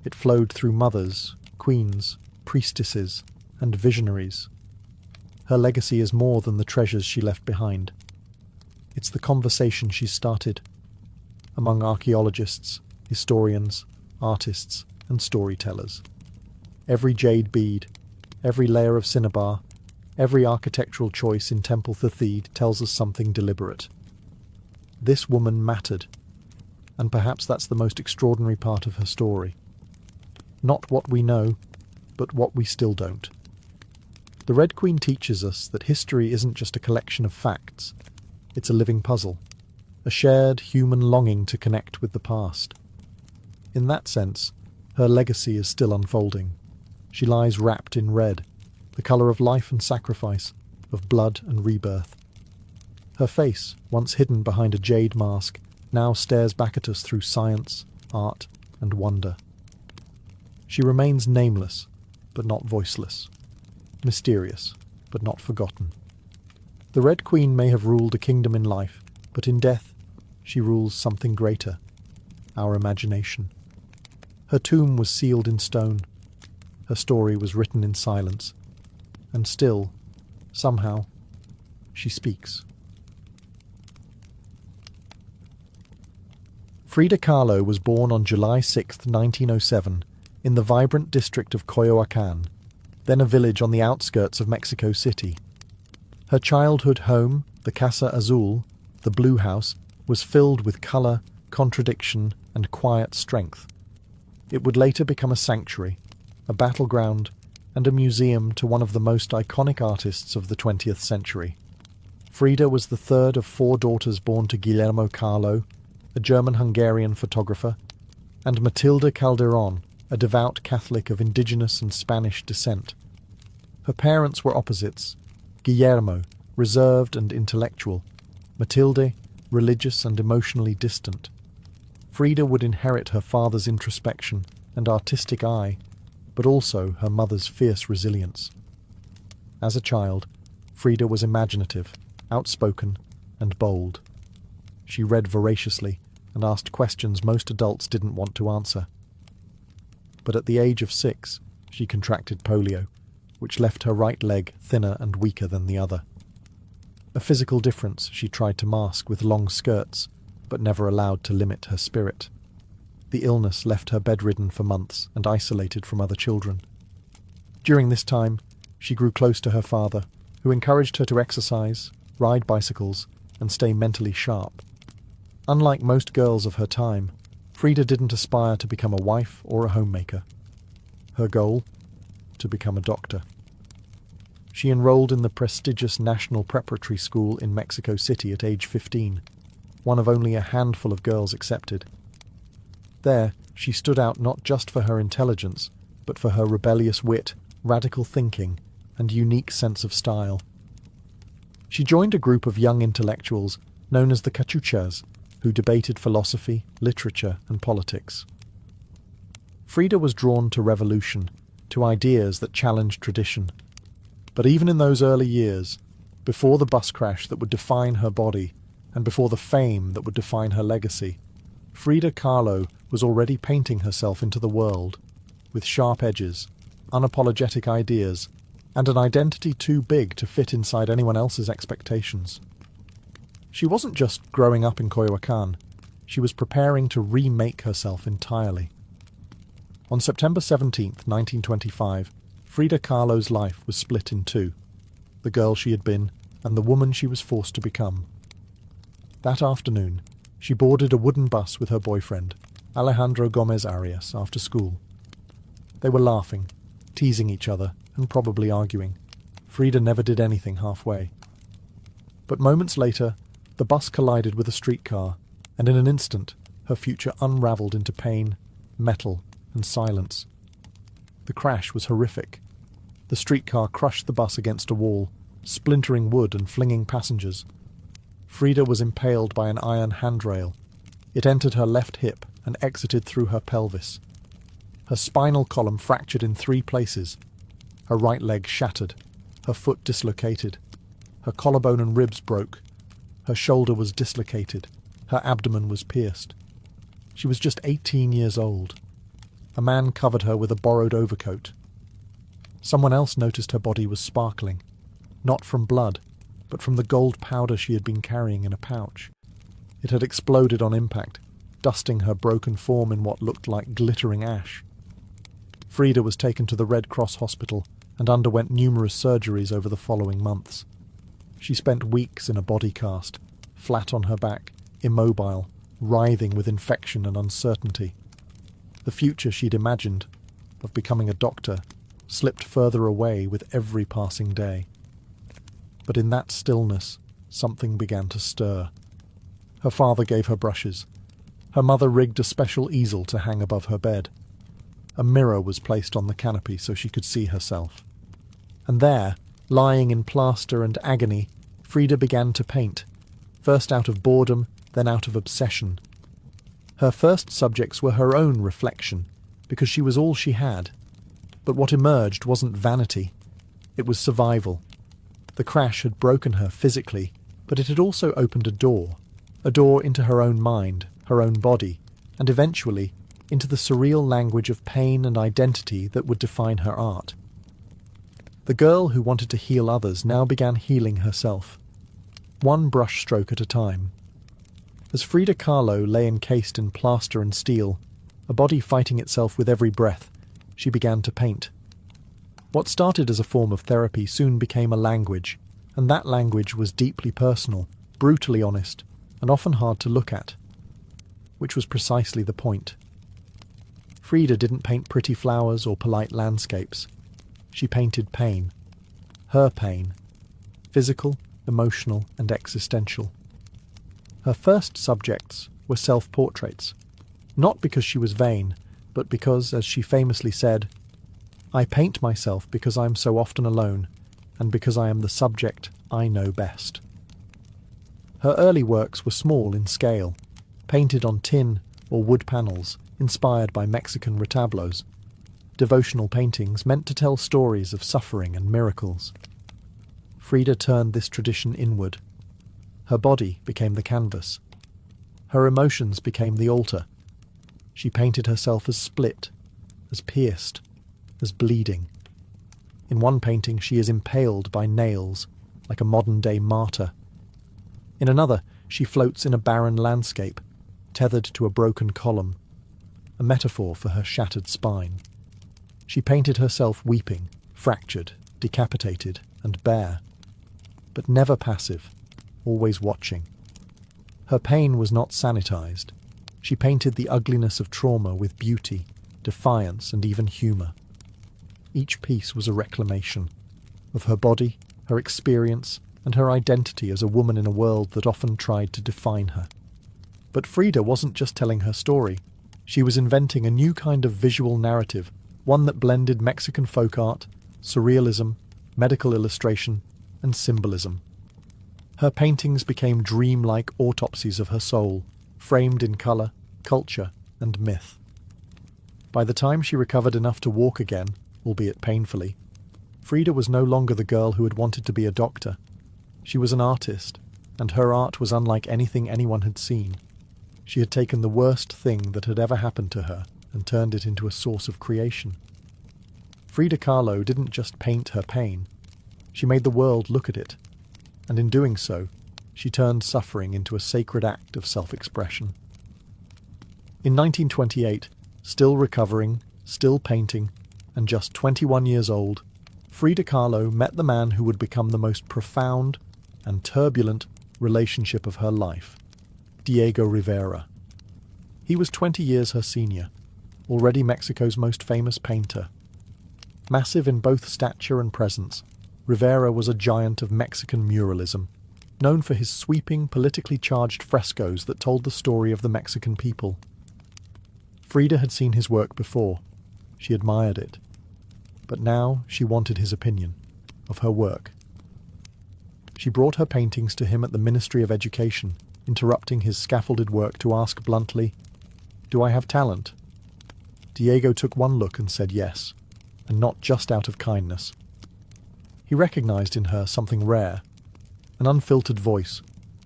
Speaker 1: It flowed through mothers, queens, priestesses, and visionaries. Her legacy is more than the treasures she left behind. It's the conversation she started among archaeologists, historians, artists, and storytellers. Every jade bead, every layer of cinnabar, every architectural choice in Temple Thethid tells us something deliberate. This woman mattered, and perhaps that's the most extraordinary part of her story. Not what we know, but what we still don't. The Red Queen teaches us that history isn't just a collection of facts, it's a living puzzle, a shared human longing to connect with the past. In that sense, her legacy is still unfolding. She lies wrapped in red, the colour of life and sacrifice, of blood and rebirth. Her face, once hidden behind a jade mask, now stares back at us through science, art, and wonder. She remains nameless, but not voiceless, mysterious, but not forgotten. The Red Queen may have ruled a kingdom in life, but in death, she rules something greater, our imagination. Her tomb was sealed in stone. Her story was written in silence. And still, somehow, she speaks. Frida Kahlo was born on July 6, 1907, in the vibrant district of Coyoacán, then a village on the outskirts of Mexico City. Her childhood home, the Casa Azul, the Blue House, was filled with colour, contradiction, and quiet strength. It would later become a sanctuary, a battleground, and a museum to one of the most iconic artists of the 20th century. Frida was the third of 4 daughters born to Guillermo Kahlo, a German-Hungarian photographer, and Matilde Calderón, a devout Catholic of indigenous and Spanish descent. Her parents were opposites: Guillermo, reserved and intellectual; Matilde, religious and emotionally distant. Frida would inherit her father's introspection and artistic eye, but also her mother's fierce resilience. As a child, Frida was imaginative, outspoken, and bold. She read voraciously and asked questions most adults didn't want to answer. But at the age of 6, she contracted polio, which left her right leg thinner and weaker than the other. A physical difference she tried to mask with long skirts, but never allowed to limit her spirit. The illness left her bedridden for months and isolated from other children. During this time, she grew close to her father, who encouraged her to exercise, ride bicycles, and stay mentally sharp. Unlike most girls of her time, Frida didn't aspire to become a wife or a homemaker. Her goal? To become a doctor. She enrolled in the prestigious National Preparatory School in Mexico City at age 15, one of only a handful of girls accepted. There, she stood out not just for her intelligence, but for her rebellious wit, radical thinking, and unique sense of style. She joined a group of young intellectuals known as the Cachuchas, who debated philosophy, literature, and politics. Frida was drawn to revolution, to ideas that challenged tradition. But even in those early years, before the bus crash that would define her body, and before the fame that would define her legacy, Frida Kahlo was already painting herself into the world, with sharp edges, unapologetic ideas, and an identity too big to fit inside anyone else's expectations. She wasn't just growing up in Coyoacán, she was preparing to remake herself entirely. On September 17, 1925, Frida Kahlo's life was split in two: the girl she had been and the woman she was forced to become. That afternoon, she boarded a wooden bus with her boyfriend, Alejandro Gomez Arias, after school. They were laughing, teasing each other, and probably arguing. Frida never did anything halfway. But moments later, the bus collided with a streetcar, and in an instant, her future unravelled into pain, metal, and silence. The crash was horrific. The streetcar crushed the bus against a wall, splintering wood and flinging passengers. Frida was impaled by an iron handrail. It entered her left hip and exited through her pelvis. Her spinal column fractured in 3 places. Her right leg shattered, her foot dislocated. Her collarbone and ribs broke. Her shoulder was dislocated. Her abdomen was pierced. She was just 18 years old. A man covered her with a borrowed overcoat. Someone else noticed her body was sparkling, not from blood, but from the gold powder she had been carrying in a pouch. It had exploded on impact, dusting her broken form in what looked like glittering ash. Frida was taken to the Red Cross hospital and underwent numerous surgeries over the following months. She spent weeks in a body cast, flat on her back, immobile, writhing with infection and uncertainty. The future she'd imagined, of becoming a doctor, slipped further away with every passing day. But in that stillness, something began to stir. Her father gave her brushes. Her mother rigged a special easel to hang above her bed. A mirror was placed on the canopy so she could see herself. And there, lying in plaster and agony, Frida began to paint, first out of boredom, then out of obsession. Her first subjects were her own reflection, because she was all she had. But what emerged wasn't vanity, it was survival. The crash had broken her physically, but it had also opened a door into her own mind, her own body, and eventually into the surreal language of pain and identity that would define her art. The girl who wanted to heal others now began healing herself, one brushstroke at a time. As Frida Kahlo lay encased in plaster and steel, a body fighting itself with every breath, she began to paint. What started as a form of therapy soon became a language, and that language was deeply personal, brutally honest, and often hard to look at. Which was precisely the point. Frida didn't paint pretty flowers or polite landscapes. She painted pain. Her pain. Physical, emotional, and existential. Her first subjects were self-portraits, not because she was vain, but because, as she famously said, "I paint myself because I am so often alone, and because I am the subject I know best." Her early works were small in scale, painted on tin or wood panels, inspired by Mexican retablos, devotional paintings meant to tell stories of suffering and miracles. Frida turned this tradition inward. Her body became the canvas. Her emotions became the altar. She painted herself as split, as pierced, as bleeding. In one painting she is impaled by nails, like a modern-day martyr. In another, she floats in a barren landscape, tethered to a broken column, a metaphor for her shattered spine. She painted herself weeping, fractured, decapitated, and bare, but never passive, always watching. Her pain was not sanitized. She painted the ugliness of trauma with beauty, defiance, and even humor. Each piece was a reclamation of her body, her experience, and her identity as a woman in a world that often tried to define her. But Frida wasn't just telling her story. She was inventing a new kind of visual narrative, one that blended Mexican folk art, surrealism, medical illustration, and symbolism. Her paintings became dreamlike autopsies of her soul, framed in color, culture, and myth. By the time she recovered enough to walk again, albeit painfully, Frida was no longer the girl who had wanted to be a doctor. She was an artist, and her art was unlike anything anyone had seen. She had taken the worst thing that had ever happened to her and turned it into a source of creation. Frida Kahlo didn't just paint her pain. She made the world look at it, and in doing so, she turned suffering into a sacred act of self-expression. In 1928, still recovering, still painting, and just 21 years old, Frida Kahlo met the man who would become the most profound and turbulent relationship of her life, Diego Rivera. He was 20 years her senior, already Mexico's most famous painter. Massive in both stature and presence, Rivera was a giant of Mexican muralism, known for his sweeping, politically charged frescoes that told the story of the Mexican people. Frida had seen his work before. She admired it. But now she wanted his opinion of her work. She brought her paintings to him at the Ministry of Education, interrupting his scaffolded work to ask bluntly, "Do I have talent?" Diego took one look and said yes, and not just out of kindness. He recognized in her something rare, an unfiltered voice,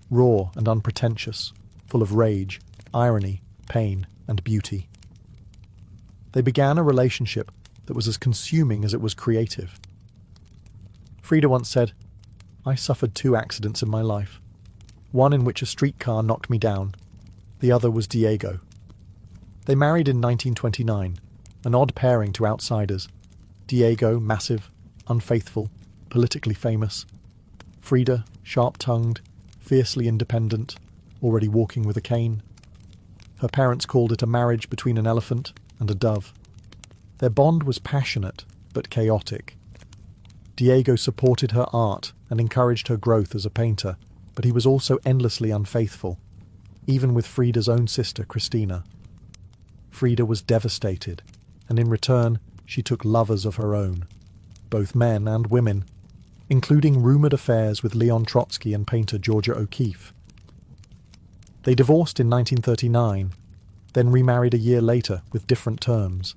Speaker 1: raw and unpretentious, full of rage, irony, pain, and beauty. They began a relationship that was as consuming as it was creative. Frida once said, "I suffered 2 accidents in my life. One in which a streetcar knocked me down. The other was Diego." They married in 1929, an odd pairing to outsiders. Diego, massive, unfaithful, politically famous. Frida, sharp-tongued, fiercely independent, already walking with a cane. Her parents called it a marriage between an elephant and a dove. Their bond was passionate, but chaotic. Diego supported her art and encouraged her growth as a painter, but he was also endlessly unfaithful, even with Frida's own sister, Cristina. Frida was devastated, and in return, she took lovers of her own, both men and women, including rumoured affairs with Leon Trotsky and painter Georgia O'Keeffe. They divorced in 1939, then remarried a year later with different terms.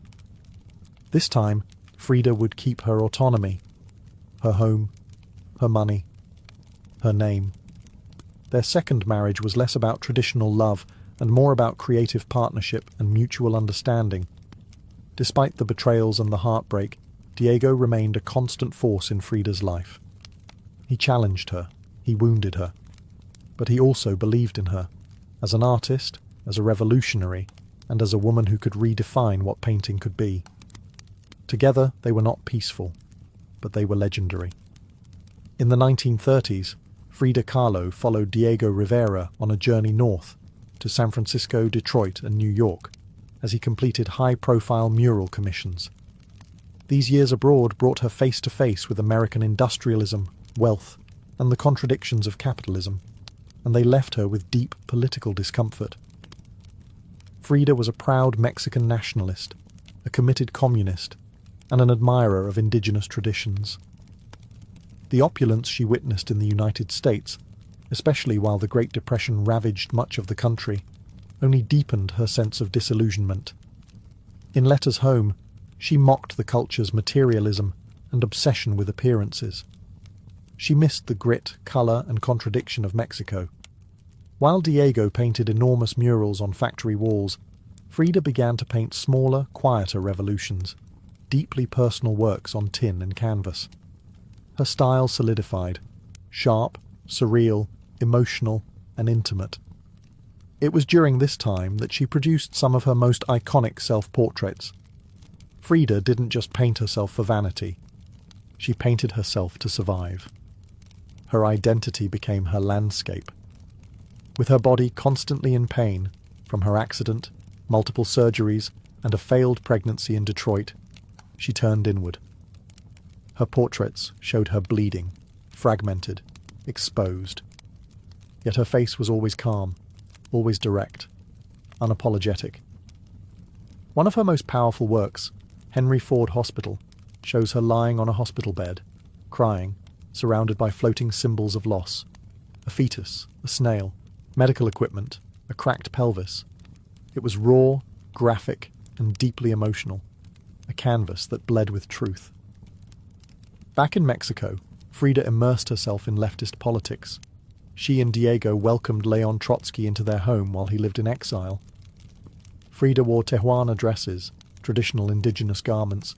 Speaker 1: This time, Frida would keep her autonomy, her home, her money, her name. Their second marriage was less about traditional love and more about creative partnership and mutual understanding. Despite the betrayals and the heartbreak, Diego remained a constant force in Frida's life. He challenged her, he wounded her, but he also believed in her, as an artist, as a revolutionary, and as a woman who could redefine what painting could be. Together, they were not peaceful, but they were legendary. In the 1930s, Frida Kahlo followed Diego Rivera on a journey north to San Francisco, Detroit, and New York, as he completed high-profile mural commissions. These years abroad brought her face-to-face with American industrialism, wealth, and the contradictions of capitalism, and they left her with deep political discomfort. Frida was a proud Mexican nationalist, a committed communist, and an admirer of indigenous traditions. The opulence she witnessed in the United States, especially while the Great Depression ravaged much of the country, only deepened her sense of disillusionment. In letters home, she mocked the culture's materialism and obsession with appearances. She missed the grit, colour, and contradiction of Mexico. While Diego painted enormous murals on factory walls, Frida began to paint smaller, quieter revolutions, deeply personal works on tin and canvas. Her style solidified, sharp, surreal, emotional, and intimate. It was during this time that she produced some of her most iconic self-portraits. Frida didn't just paint herself for vanity. She painted herself to survive. Her identity became her landscape. With her body constantly in pain, from her accident, multiple surgeries, and a failed pregnancy in Detroit, she turned inward. Her portraits showed her bleeding, fragmented, exposed. Yet her face was always calm, always direct, unapologetic. One of her most powerful works, Henry Ford Hospital, shows her lying on a hospital bed, crying, surrounded by floating symbols of loss: a fetus, a snail, medical equipment, a cracked pelvis. It was raw, graphic, and deeply emotional, a canvas that bled with truth. Back in Mexico, Frida immersed herself in leftist politics. She and Diego welcomed Leon Trotsky into their home while he lived in exile. Frida wore Tehuana dresses, traditional indigenous garments,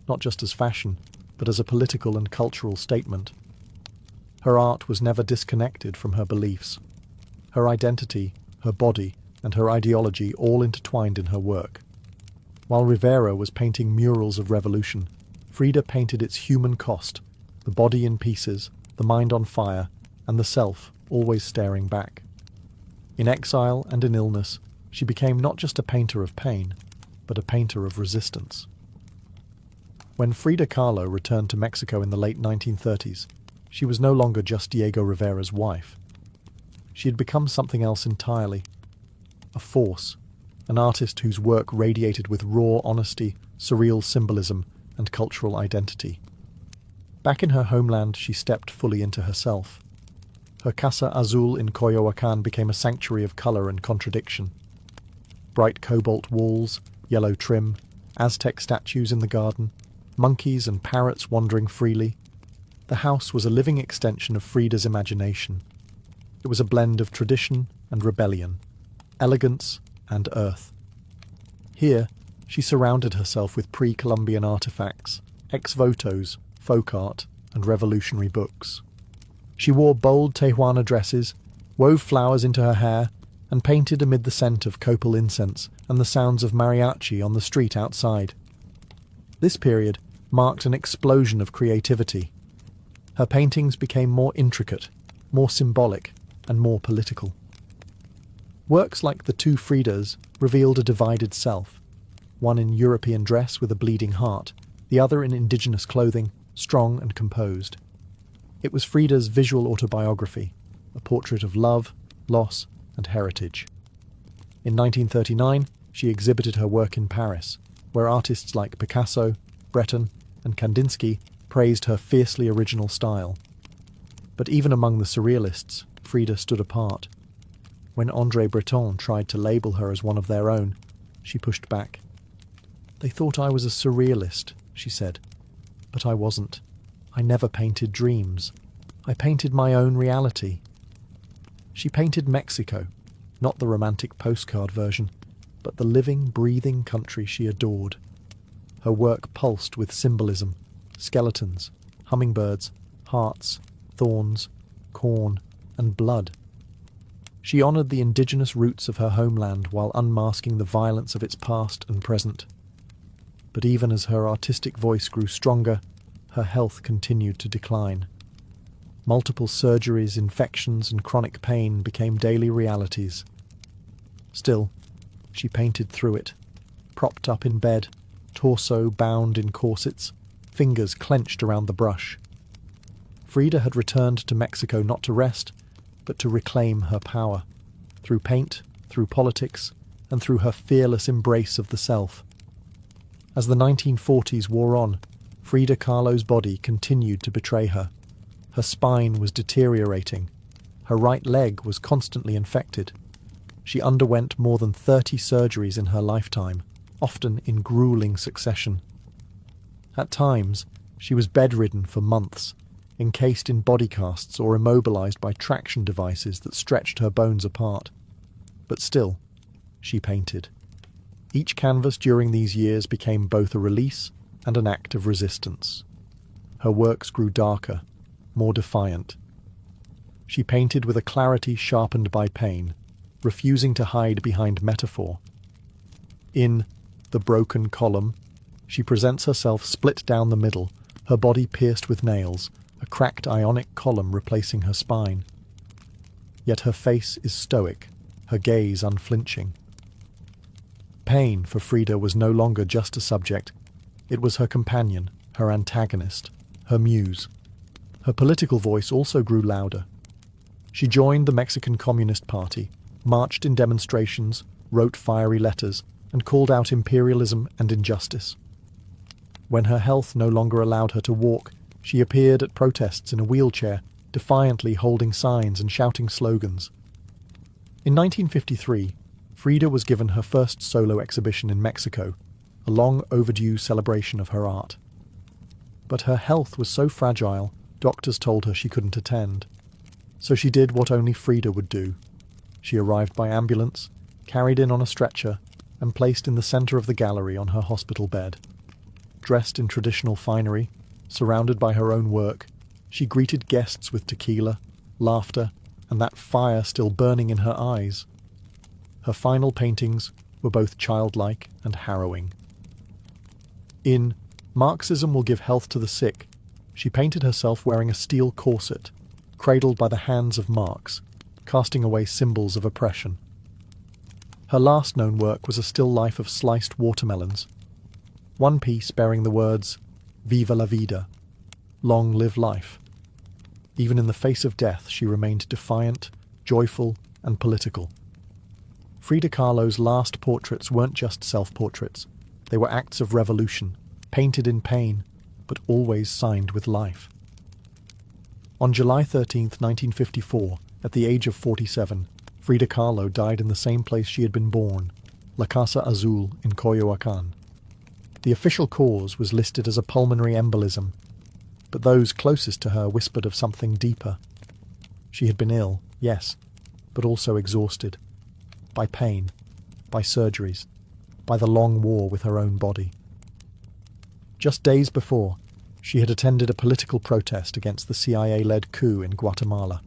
Speaker 1: not just as fashion, but as a political and cultural statement. Her art was never disconnected from her beliefs. Her identity, her body, and her ideology all intertwined in her work. While Rivera was painting murals of revolution, Frida painted its human cost, the body in pieces, the mind on fire, and the self always staring back. In exile and in illness, she became not just a painter of pain, but a painter of resistance. When Frida Kahlo returned to Mexico in the late 1930s, she was no longer just Diego Rivera's wife. She had become something else entirely. A force, an artist whose work radiated with raw honesty, surreal symbolism, and cultural identity. Back in her homeland, she stepped fully into herself. Her Casa Azul in Coyoacán became a sanctuary of colour and contradiction. Bright cobalt walls, yellow trim, Aztec statues in the garden, monkeys and parrots wandering freely. The house was a living extension of Frida's imagination. It was a blend of tradition and rebellion, elegance and earth. Here, she surrounded herself with pre-Columbian artifacts, ex-votos, folk art, and revolutionary books. She wore bold Tehuana dresses, wove flowers into her hair, and painted amid the scent of copal incense and the sounds of mariachi on the street outside. This period marked an explosion of creativity. Her paintings became more intricate, more symbolic, and more political. Works like The Two Fridas revealed a divided self, one in European dress with a bleeding heart, the other in indigenous clothing, strong and composed. It was Frida's visual autobiography, a portrait of love, loss, and heritage. In 1939, she exhibited her work in Paris, where artists like Picasso, Breton, and Kandinsky praised her fiercely original style. But even among the surrealists, Frida stood apart. When André Breton tried to label her as one of their own, she pushed back. "They thought I was a surrealist," she said, "but I wasn't. I never painted dreams. I painted my own reality." She painted Mexico, not the romantic postcard version, but the living, breathing country she adored. Her work pulsed with symbolism, skeletons, hummingbirds, hearts, thorns, corn, and blood. She honored the indigenous roots of her homeland while unmasking the violence of its past and present. But even as her artistic voice grew stronger, her health continued to decline. Multiple surgeries, infections, and chronic pain became daily realities. Still, she painted through it, propped up in bed, torso bound in corsets, fingers clenched around the brush. Frida had returned to Mexico not to rest, but to reclaim her power, through paint, through politics, and through her fearless embrace of the self. As the 1940s wore on, Frida Kahlo's body continued to betray her. Her spine was deteriorating. Her right leg was constantly infected. She underwent more than 30 surgeries in her lifetime, often in grueling succession. At times, she was bedridden for months, encased in body casts or immobilized by traction devices that stretched her bones apart. But still, she painted. Each canvas during these years became both a release and an act of resistance. Her works grew darker, more defiant. She painted with a clarity sharpened by pain, refusing to hide behind metaphor. In The Broken Column, she presents herself split down the middle, her body pierced with nails, a cracked ionic column replacing her spine. Yet her face is stoic, her gaze unflinching. Pain for Frida was no longer just a subject. It was her companion, her antagonist, her muse. Her political voice also grew louder. She joined the Mexican Communist Party, marched in demonstrations, wrote fiery letters, and called out imperialism and injustice. When her health no longer allowed her to walk, she appeared at protests in a wheelchair, defiantly holding signs and shouting slogans. In 1953, Frida was given her first solo exhibition in Mexico, a long overdue celebration of her art. But her health was so fragile, doctors told her she couldn't attend. So she did what only Frida would do. She arrived by ambulance, carried in on a stretcher, and placed in the center of the gallery on her hospital bed. Dressed in traditional finery, surrounded by her own work, she greeted guests with tequila, laughter, and that fire still burning in her eyes. Her final paintings were both childlike and harrowing. In Marxism Will Give Health to the Sick, she painted herself wearing a steel corset, cradled by the hands of Marx, casting away symbols of oppression. Her last known work was a still life of sliced watermelons, one piece bearing the words, "Viva la vida," long live life. Even in the face of death, she remained defiant, joyful, and political. Frida Kahlo's last portraits weren't just self-portraits. They were acts of revolution, painted in pain, but always signed with life. On July 13, 1954, at the age of 47, Frida Kahlo died in the same place she had been born, La Casa Azul in Coyoacán. The official cause was listed as a pulmonary embolism, but those closest to her whispered of something deeper. She had been ill, yes, but also exhausted. By pain, by surgeries, by the long war with her own body. Just days before, she had attended a political protest against the CIA-led coup in Guatemala.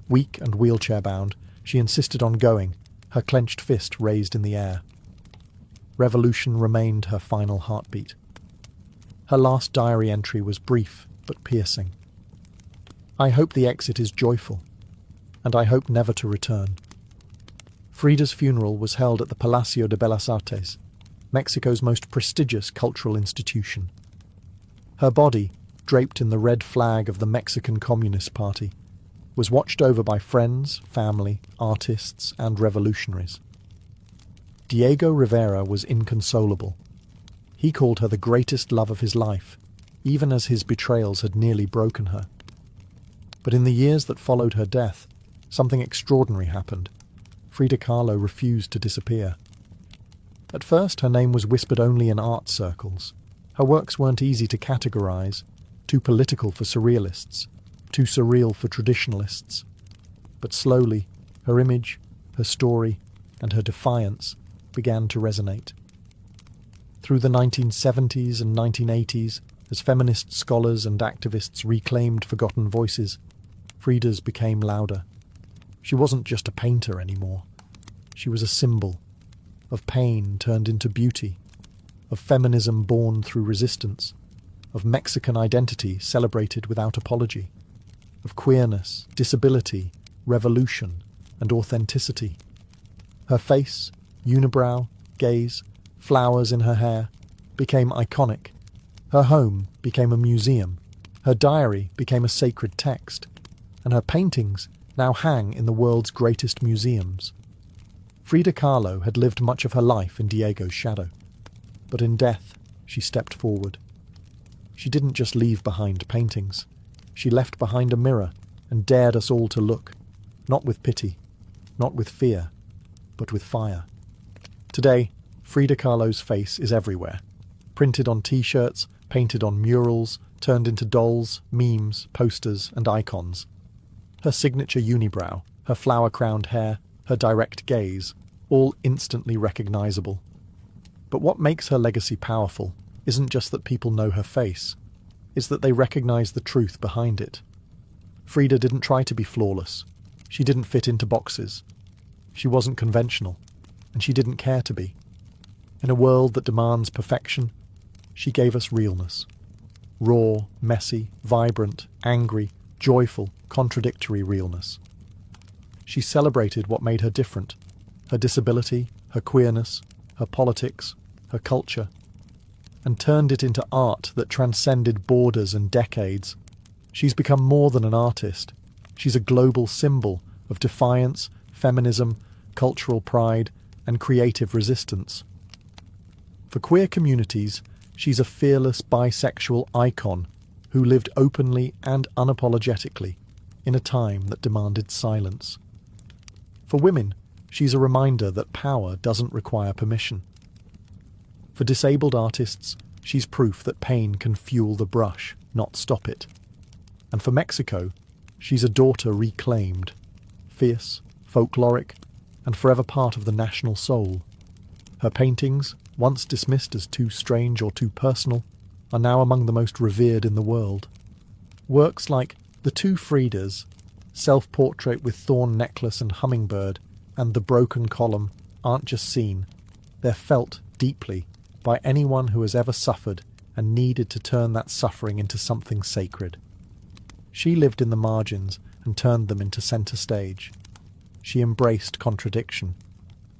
Speaker 1: Weak and wheelchair-bound, she insisted on going, her clenched fist raised in the air. Revolution remained her final heartbeat. Her last diary entry was brief but piercing. "I hope the exit is joyful, and I hope never to return." Frida's funeral was held at the Palacio de Bellas Artes, Mexico's most prestigious cultural institution. Her body, draped in the red flag of the Mexican Communist Party, was watched over by friends, family, artists, and revolutionaries. Diego Rivera was inconsolable. He called her the greatest love of his life, even as his betrayals had nearly broken her. But in the years that followed her death, something extraordinary happened. Frida Kahlo refused to disappear. At first, her name was whispered only in art circles. Her works weren't easy to categorize, too political for surrealists, too surreal for traditionalists. But slowly, her image, her story, and her defiance began to resonate. Through the 1970s and 1980s, as feminist scholars and activists reclaimed forgotten voices, Frida's became louder. She wasn't just a painter anymore. She was a symbol of pain turned into beauty, of feminism born through resistance, of Mexican identity celebrated without apology, of queerness, disability, revolution, and authenticity. Her face, unibrow, gaze, flowers in her hair, became iconic. Her home became a museum. Her diary became a sacred text. And her paintings now hang in the world's greatest museums. Frida Kahlo had lived much of her life in Diego's shadow. But in death, she stepped forward. She didn't just leave behind paintings. She left behind a mirror and dared us all to look, not with pity, not with fear, but with fire. Today, Frida Kahlo's face is everywhere. Printed on t-shirts, painted on murals, turned into dolls, memes, posters, and icons. Her signature unibrow, her flower-crowned hair, her direct gaze, all instantly recognizable. But what makes her legacy powerful isn't just that people know her face, it's that they recognize the truth behind it. Frida didn't try to be flawless. She didn't fit into boxes. She wasn't conventional, and she didn't care to be. In a world that demands perfection, she gave us realness. Raw, messy, vibrant, angry, joyful, contradictory realness. She celebrated what made her different: her disability, her queerness, her politics, her culture, and turned it into art that transcended borders and decades. She's become more than an artist. She's a global symbol of defiance, feminism, cultural pride, and creative resistance. For queer communities, she's a fearless bisexual icon who lived openly and unapologetically in a time that demanded silence. For women, she's a reminder that power doesn't require permission. For disabled artists, she's proof that pain can fuel the brush, not stop it. And for Mexico, she's a daughter reclaimed, fierce, folkloric, and forever part of the national soul. Her paintings, once dismissed as too strange or too personal, are now among the most revered in the world. Works like The Two Fridas, Self-Portrait with Thorn Necklace and Hummingbird, and The Broken Column aren't just seen, they're felt deeply by anyone who has ever suffered and needed to turn that suffering into something sacred. She lived in the margins and turned them into centre stage. She embraced contradiction.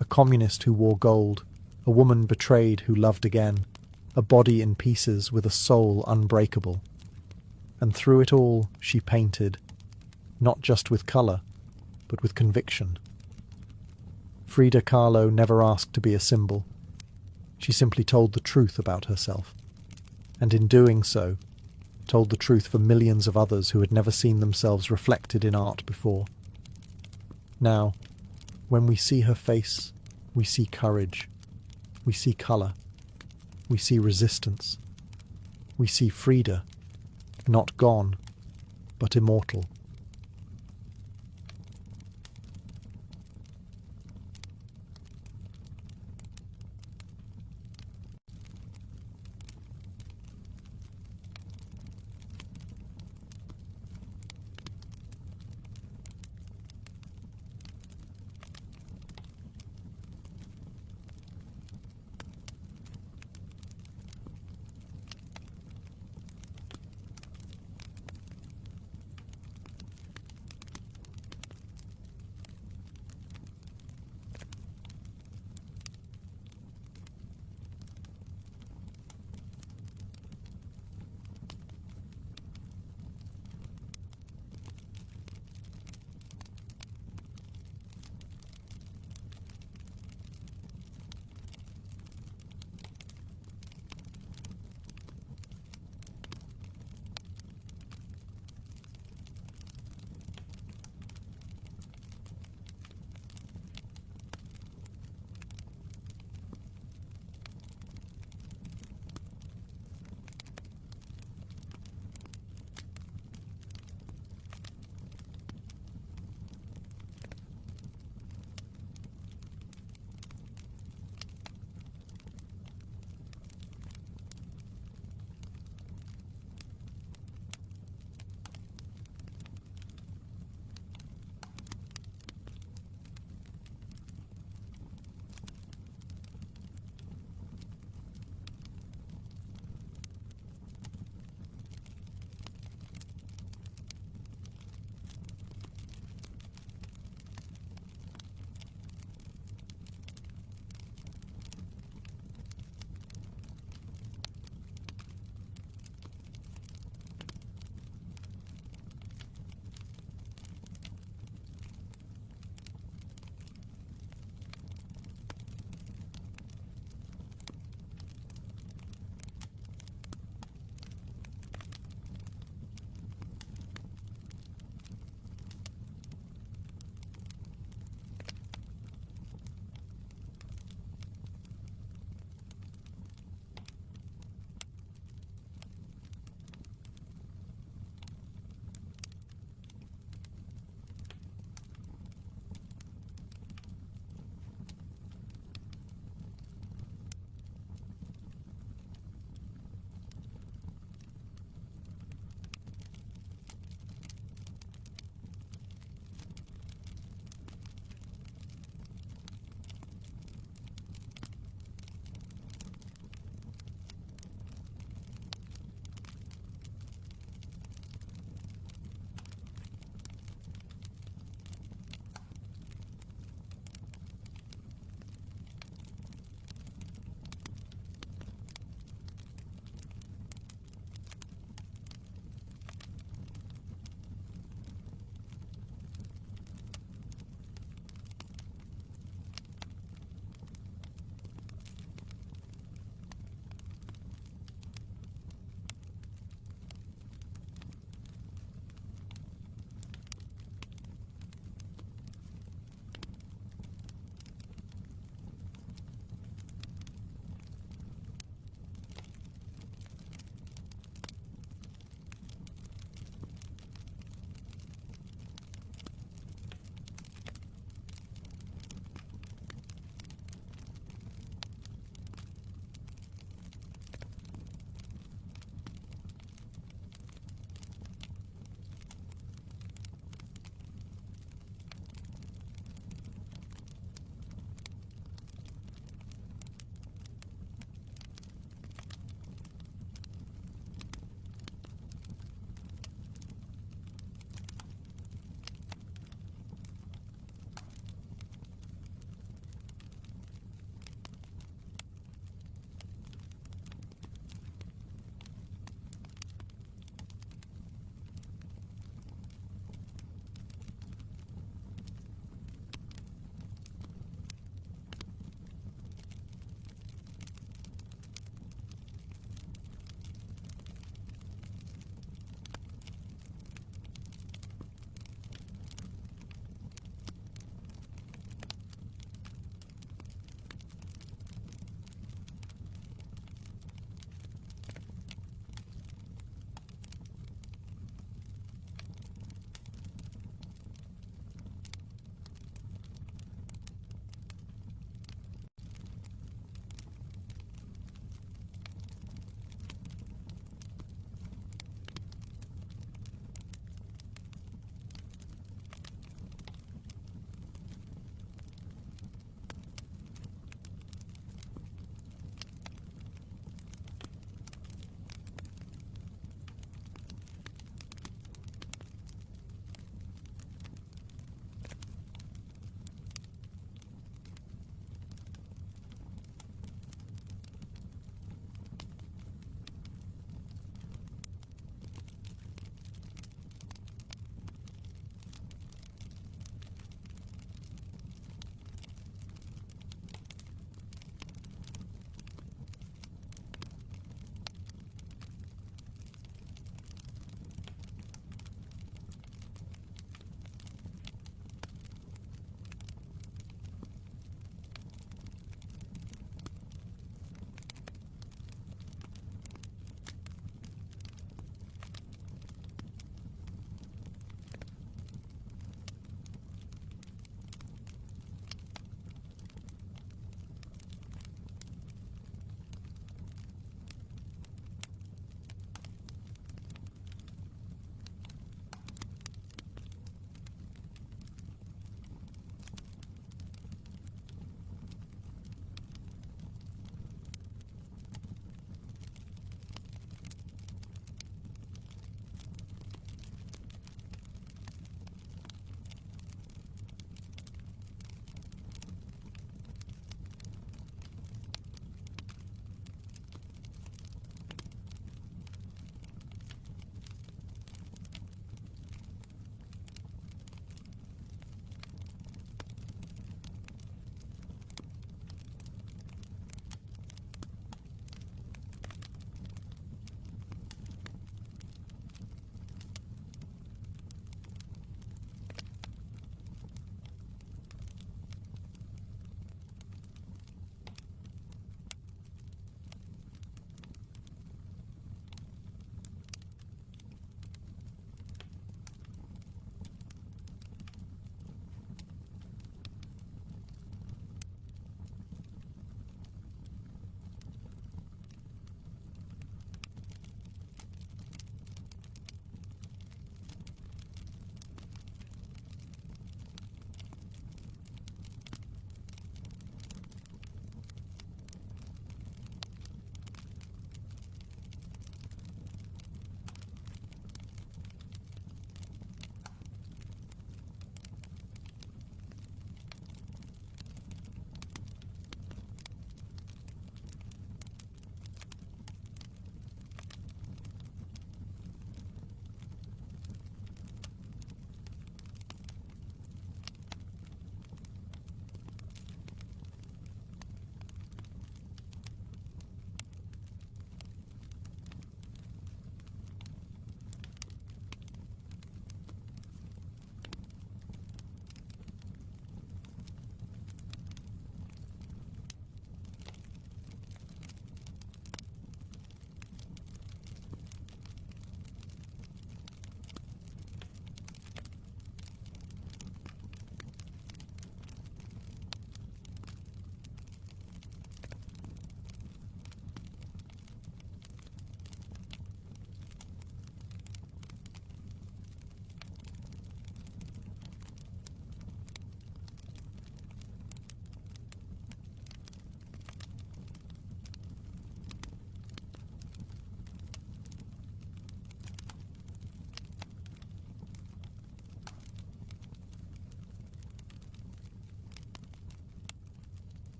Speaker 1: A communist who wore gold, a woman betrayed who loved again, a body in pieces with a soul unbreakable. And through it all, she painted, not just with colour, but with conviction. Frida Kahlo never asked to be a symbol. She simply told the truth about herself, and in doing so, told the truth for millions of others who had never seen themselves reflected in art before. Now, when we see her face, we see courage, we see colour, we see resistance, we see Frida, not gone, but immortal.